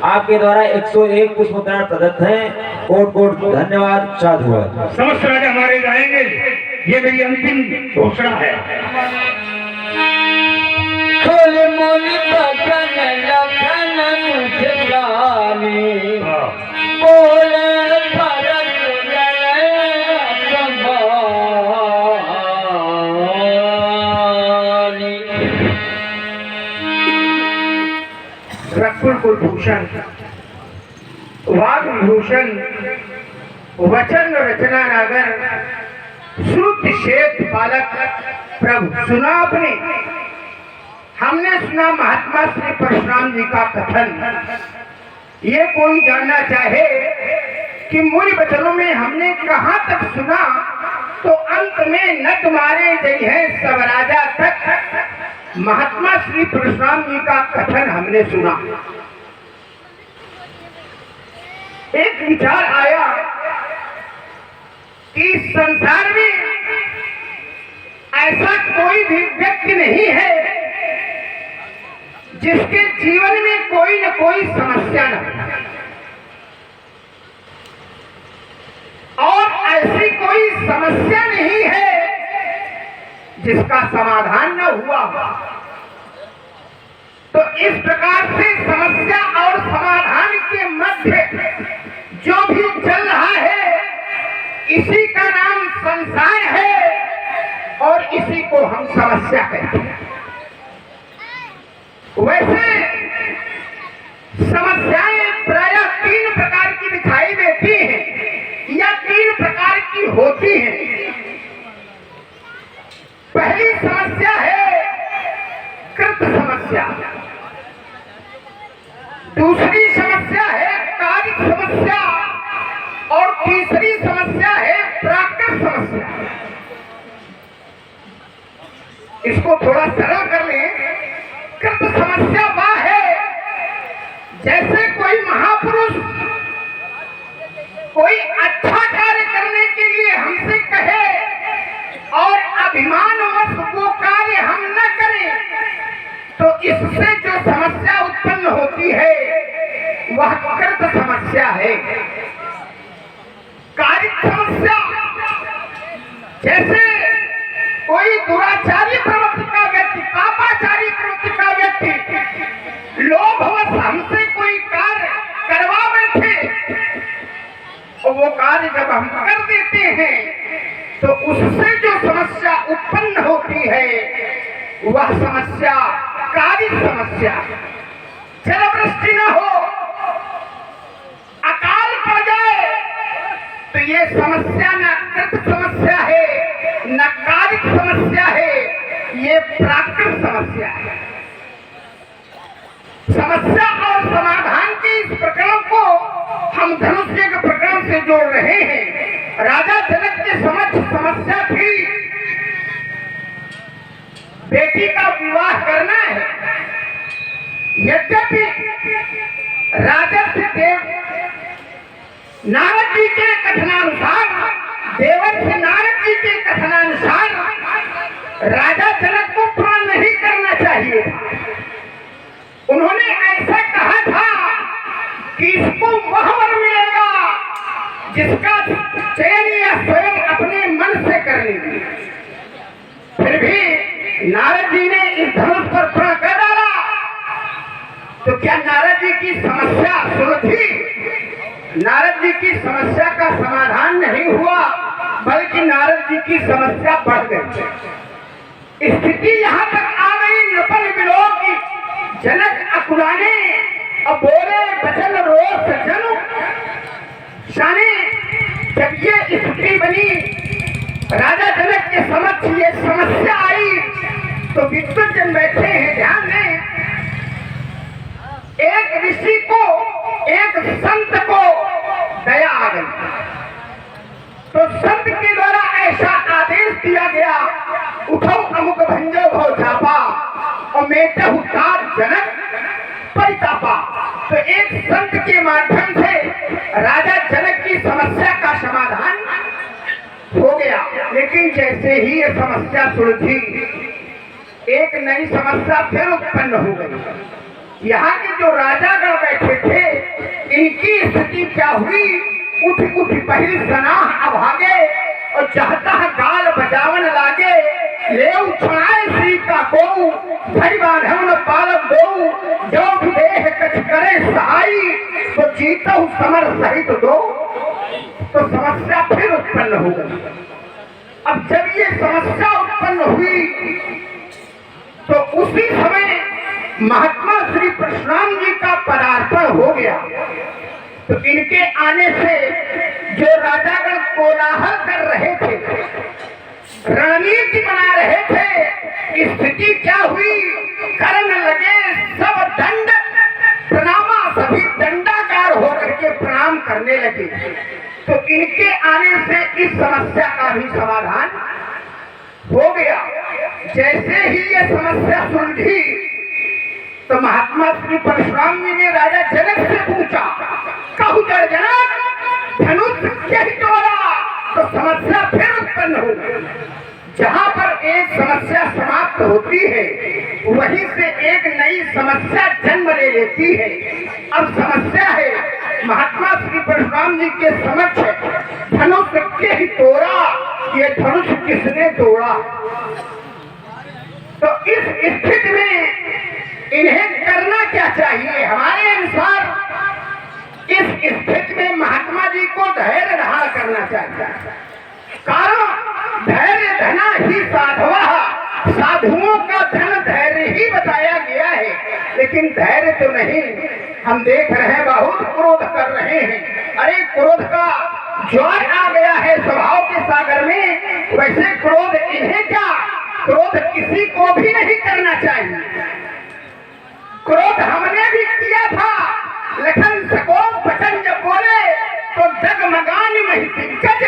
आपके द्वारा 101 पुष्प मुद्रा प्रदत्त है। कोट कोट धन्यवाद साधु। समस्त राजा हमारे जाएंगे, ये मेरी अंतिम घोषणा है। रकुल कुलभूषण, वाग्भूषण, वचन रचना नागर, श्रुत श्वेत बालक प्रभु। सुना आपने, हमने सुना महात्मा श्री परशुराम जी का कथन। ये कोई जानना चाहे कि मूल वचनों में हमने कहां तक सुना, तो अंत में न तुम्हारे जय है सब राजा तक महात्मा श्री परशुराम जी का कथन हमने सुना। एक विचार आया कि संसार में ऐसा कोई भी व्यक्ति नहीं है जिसके जीवन में कोई न कोई समस्या न हो, और ऐसी कोई समस्या नहीं है जिसका समाधान न हुआ हो। तो इस प्रकार से समस्या और समाधान के मध्य जो भी चल रहा है, इसी का नाम संसार है और इसी को हम समस्या कहते हैं। वैसे समस्याएं प्रायः 3 प्रकार की दिखाई देती हैं या 3 प्रकार की होती हैं। पहली समस्या है कृत समस्या, दूसरी समस्या है कारिक समस्या और तीसरी समस्या है प्राकृत समस्या। इसको थोड़ा सरल कर लें। कृत समस्या वह है जैसे कोई महापुरुष कोई अच्छा कार्य करने के लिए हमसे कहे और अभिमानवश वो कार्य हम न करें, तो इससे जो समस्या उत्पन्न होती है वह कृत समस्या है। कारिक समस्या, जैसे कोई दुराचारी प्रवृत्ति का व्यक्ति, पापाचारी प्रवृत्ति का व्यक्ति लोभवश हमसे कोई कार्य करवा बैठे, और वो कार्य जब हम कर देते हैं तो उससे जो समस्या उत्पन्न होती है वह समस्या कारिक समस्या। जलवृष्टि न हो, अकाल पड़ जाए, तो ये समस्या न कृत समस्या है न कारिक समस्या है, ये प्राकृत समस्या है। समस्या और समाधान के इस प्रकरण को हम धनुष्य के प्रकरण से जोड़ रहे हैं। राजा जनक के समक्ष समस्या थी, बेटी का विवाह करना है। यद्यपि राजर्षि देव नारद जी के कथनानुसार, देवर्षि नारद जी के कथनानुसार राजा जनक को प्राण नहीं करना चाहिए। उन्होंने ऐसा कहा था कि इसको वह वर मिलेगा जिसका चयन या स्वयं अपने मन से कर लेगी। फिर भी नारद जी ने इस धनुष पर प्राण कर डाला, तो क्या नारद जी की समस्या सुलझी? नारद जी की समस्या का समाधान नहीं हुआ, बल्कि नारद जी की समस्या बढ़ गई। स्थिति यहाँ तक आ गई नपन विलोह की। जनक अकुलाने और बोले बचन रोष जनु शाने। जब ये स्थिति बनी, राजा जनक के समक्ष ये समस्या आई, तो विद्वत जन बैठे हैं, ध्यान दें। एक ऋषि को, एक संत को दया आ गई, तो संत के द्वारा ऐसा आदेश दिया गया, उठो अमुक भंजो भव झापा और मेटहु तात जनक परितापा। तो एक संत के माध्यम से राजा जनक की समस्या का समाधान हो गया। लेकिन जैसे ही ये समस्या सुलझी, एक नई समस्या फिर उत्पन्न हो गई। यहाँ के जो राजागण बैठे थे, इनकी स्थिति क्या हुई? उठ उठ पहली सनाह अभागे और चाहता गाल बजावन लागे। ले उछाए श्री का को भई बांधवन पालक दो, जो विदेह कछ करे सहाई, तो जीतहु समर सहित दो। तो समस्या फिर उत्पन्न हो गई। अब जब ये समस्या उत्पन्न हुई, तो उसी समय महात्मा श्री परशुराम जी का पदार्पण हो गया। तो इनके आने से जो राजागण कोलाहल कर रहे थे, रणनीति बना रहे थे, स्थिति क्या हुई, करने लगे सब दंड प्रणामा, सभी दंडाकार होकर के प्रणाम करने लगे। तो इनके आने से इस समस्या का भी समाधान हो गया। जैसे ही ये समस्या सुलझी तो महात्मा श्री परशुराम जी ने राजा जनक से पूछा, कहु जड़ जनक धनुष क्या ही तोड़ा, तो समस्या फिर उत्पन्न हो गई। जहाँ पर एक समस्या समाप्त होती है वहीं से एक नई समस्या जन्म ले लेती है। अब समस्या है महात्मा श्री परशुराम जी के समक्ष धनुष के ही तोड़ा, ये धनुष किसने तोड़ा। तो इस स्थिति में इन्हें करना क्या चाहिए। हमारे अनुसार इस स्थिति में महात्मा जी को धैर्य धारण करना चाहिए। कारण धैर्य धना ही साधवा, साधुओं का धन धैर्य ही बताया गया है। लेकिन धैर्य तो नहीं, हम देख रहे हैं बहुत क्रोध कर रहे हैं। अरे क्रोध का ज्वार आ गया है स्वभाव के सागर में, वैसे क्रोध इन्हें क्या, क्रोध किसी को भी नहीं करना चाहिए। क्रोध हमने भी किया था, लखन सकोप वचन जब बोले तो जगमगान मही दिग्गज।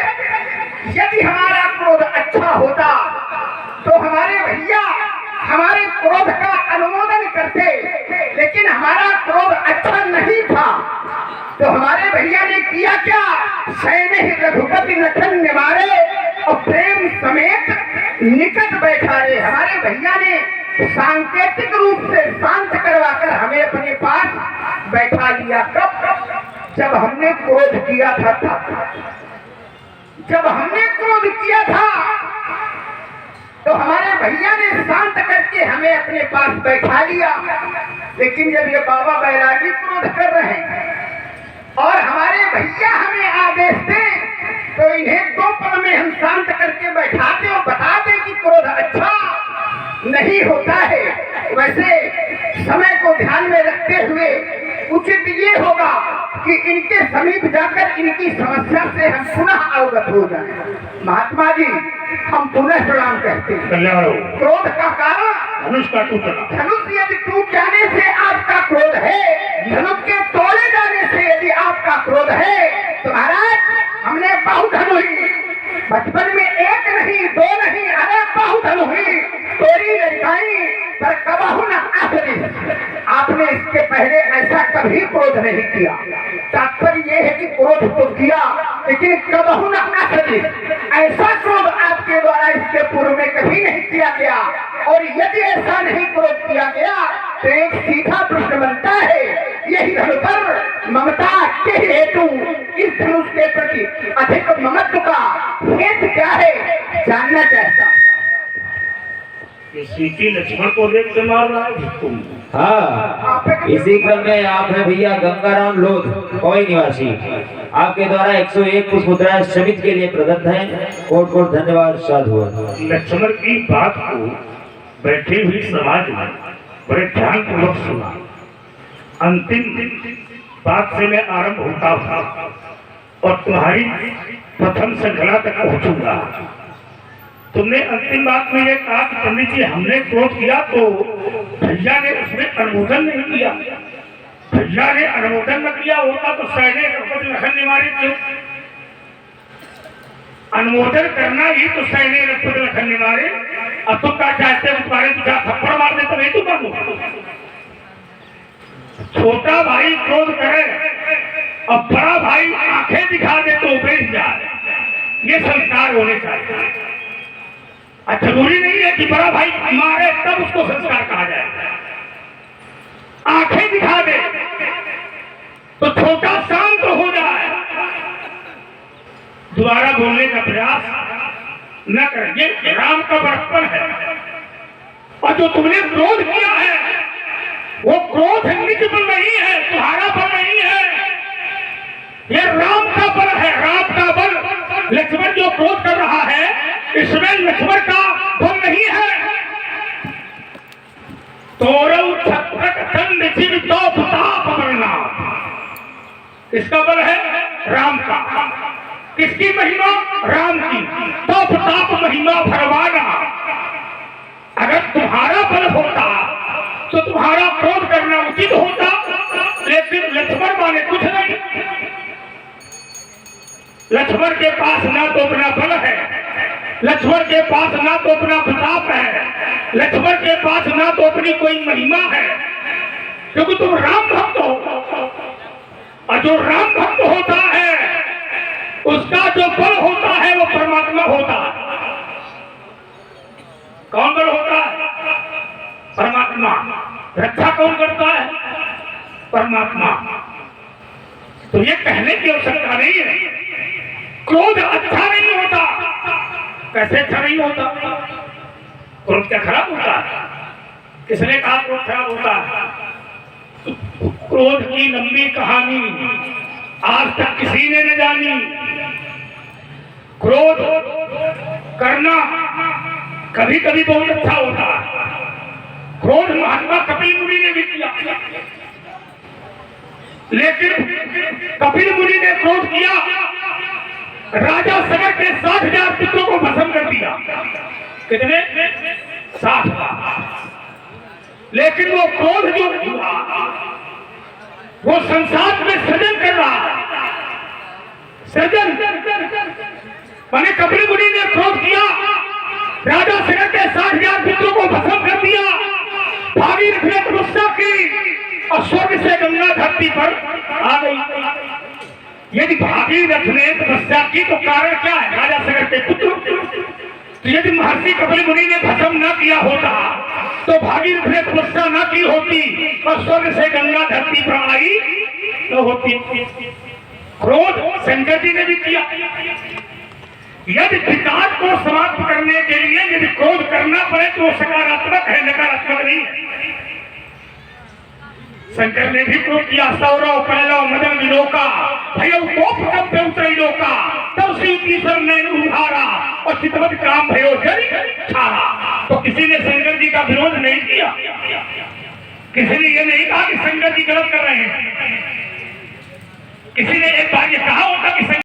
यदि हमारा क्रोध अच्छा होता तो हमारे भैया हमारे क्रोध का अनुमोदन करते, लेकिन हमारा क्रोध अच्छा नहीं था तो हमारे भैया ने किया क्या, सैन्य रघुपति लखन ने मारे और प्रेम समेत निकट बैठाए। हमारे भैया ने सांकेतिक रूप से शांत करवाकर हमें अपने पास बैठा लिया। कब, जब हमने क्रोध किया था, जब हमने क्रोध किया था तो हमारे भैया ने शांत करके हमें अपने पास बैठा लिया। लेकिन जब ये बाबा बैरागी क्रोध कर रहे हैं और हमारे भैया हमें आदेश दें तो इन्हें 2 पल में हम शांत करके बैठाते और बताते कि क्रोध अच्छा नहीं होता है। वैसे समय को ध्यान में रखते हुए उचित ये होगा कि इनके समीप जाकर इनकी समस्या से हम पुनः अवगत हो जाएं। महात्मा जी हम पुनः प्रणाम कहते हैं। क्रोध का कारण धनुष का टूटना, धनुष यदि टूट जाने से आपका क्रोध है, धनुष के तोड़े जाने से यदि आपका क्रोध है तो महाराज हमने बहुधन हुई, बचपन में 1 नहीं 2 नहीं, अरे बहुधन हुई, तोरी लड़काई पर कबहु न आसरी। आपने इसके पहले ऐसा कभी क्रोध नहीं किया। तात्पर्य यह है कि क्रोध तो किया लेकिन कबहु न आसरी, ऐसा क्रोध आपके द्वारा इसके पूर्व में कभी नहीं किया गया। और यदि ऐसा नहीं क्रोध किया गया तो एक सीधा प्रश्न बनता है, यही धनुष पर ममता के हेतु इस धनुष के प्रति अधिक ममत्व का हेतु क्या है जानना चाहता। ये सीटी लक्ष्मण को देख के मार रहा है तुम। हाँ, इसी क्रम में आप हैं भैया गंगाराम लोध पवई निवासी, आपके द्वारा 101 पुष्प मुद्राएं समित के लिए प्रदत्त हैं। कोट कोट धन्यवाद साधु। लक्ष्मण की बात को बैठे हुए समाज में बड़े ध्यान पूर्वक सुना। अंतिम बात से मैं आरंभ होता था और तुम्हारी प्रथम श्रृंखला तक पहुंचूंगा। तुमने अंतिम बात में ये कहा कि पंडित जी हमने क्रोध किया तो भैया ने उसमें अनुमोदन नहीं किया। भैया ने अनुमोदन न किया होता तो सैन्य रघुपति लखन ने मारे क्यों? अनुमोदन करना ही तो सैन्य रघुपति लखन ने मारे। अब तुम क्या चाहते हो तुम्हारे तुझा थप्पड़ मार दे तो नहीं तुम मारो। छोटा भाई क्रोध करे और बड़ा भाई आंखें दिखा दे तो बैठ जाए, ये संस्कार होने चाहिए। जरूरी नहीं है कि बड़ा भाई मारे तब उसको संस्कार कहा जाए। आंखें दिखा दे तो छोटा शांत हो जाए, दोबारा बोलने का प्रयास न कर। ये राम का बड़प्पन है। और जो तुमने क्रोध किया है वो क्रोध निज बल नहीं है, तुम्हारा बल नहीं है, ये राम का बल है। राम का बल, लक्ष्मण जो क्रोध कर रहा है इसमें लक्ष्मण का बल नहीं है। तोरऊ छत्रक दंड चिर तो प्रताप वरना, इसका बल है राम का। किसकी महिमा? राम की। तो प्रताप महिमा भरवाना। अगर तुम्हारा बल होता तो तुम्हारा क्रोध करना उचित होता, लेकिन लक्ष्मण माने कुछ नहीं। लक्ष्मण के पास ना तो अपना बल है, लक्ष्मण के पास ना तो अपना प्रताप है, लक्ष्मण के पास ना तो अपनी कोई महिमा है, क्योंकि तुम राम भक्त हो। और जो राम भक्त होता है उसका जो बल होता है वो परमात्मा होता है। कौन बल होता है? परमात्मा। रक्षा कौन करता है? परमात्मा। तो ये कहने की आवश्यकता नहीं है क्रोध अच्छा नहीं होता। कैसे अच्छा नहीं होता? क्रोध क्या खराब होता है? किसने कहा क्रोध खराब होता है? क्रोध की लंबी कहानी आज तक किसी ने न जानी। क्रोध करना कभी कभी बहुत अच्छा होता है। क्रोध महात्मा कपिल मुनि ने भी किया, लेकिन कपिल मुनि ने क्रोध किया, राजा सगर के 60,000 पुत्रों को भस्म कर दिया। कितने? 60। लेकिन वो क्रोध जो हुआ वो संसार में सृजन कर रहा। सृजन माने कपिल मुनि ने क्रोध किया, राजा सगर के 60,000 पुत्रों को भस्म कर दिया। भागीरथ ने तपस्या की और स्वर्ग से गंगा धरती पर आ गई। यदि भागीरथ ने तपस्या की तो कारण क्या है? राजा सगर के पुत्र। तो यदि महर्षि कपिल मुनि ने भस्म न किया होता तो भागीरथ ने तपस्या न की होती और स्वर्ग से गंगा धरती पर आई तो होती। क्रोध शंकर जी ने भी किया। यदि विकार को समाप्त करने के लिए यदि क्रोध करना पड़े तो सकारात्मक है, नकारात्मक नहीं है। शंकर ने भी क्रोध किया। सौरव पहलव मदन विलोका भयो कोप कब उतरी लोका तब श्री ईश्वर ने उधारा और चितवत काम भयो जल छाड़ा। तो किसी ने शंकर जी का विरोध नहीं किया, किसी ने ये नहीं कहा कि शंकर जी गलत कर रहे हैं। किसी ने एक बार ये कहा होता कि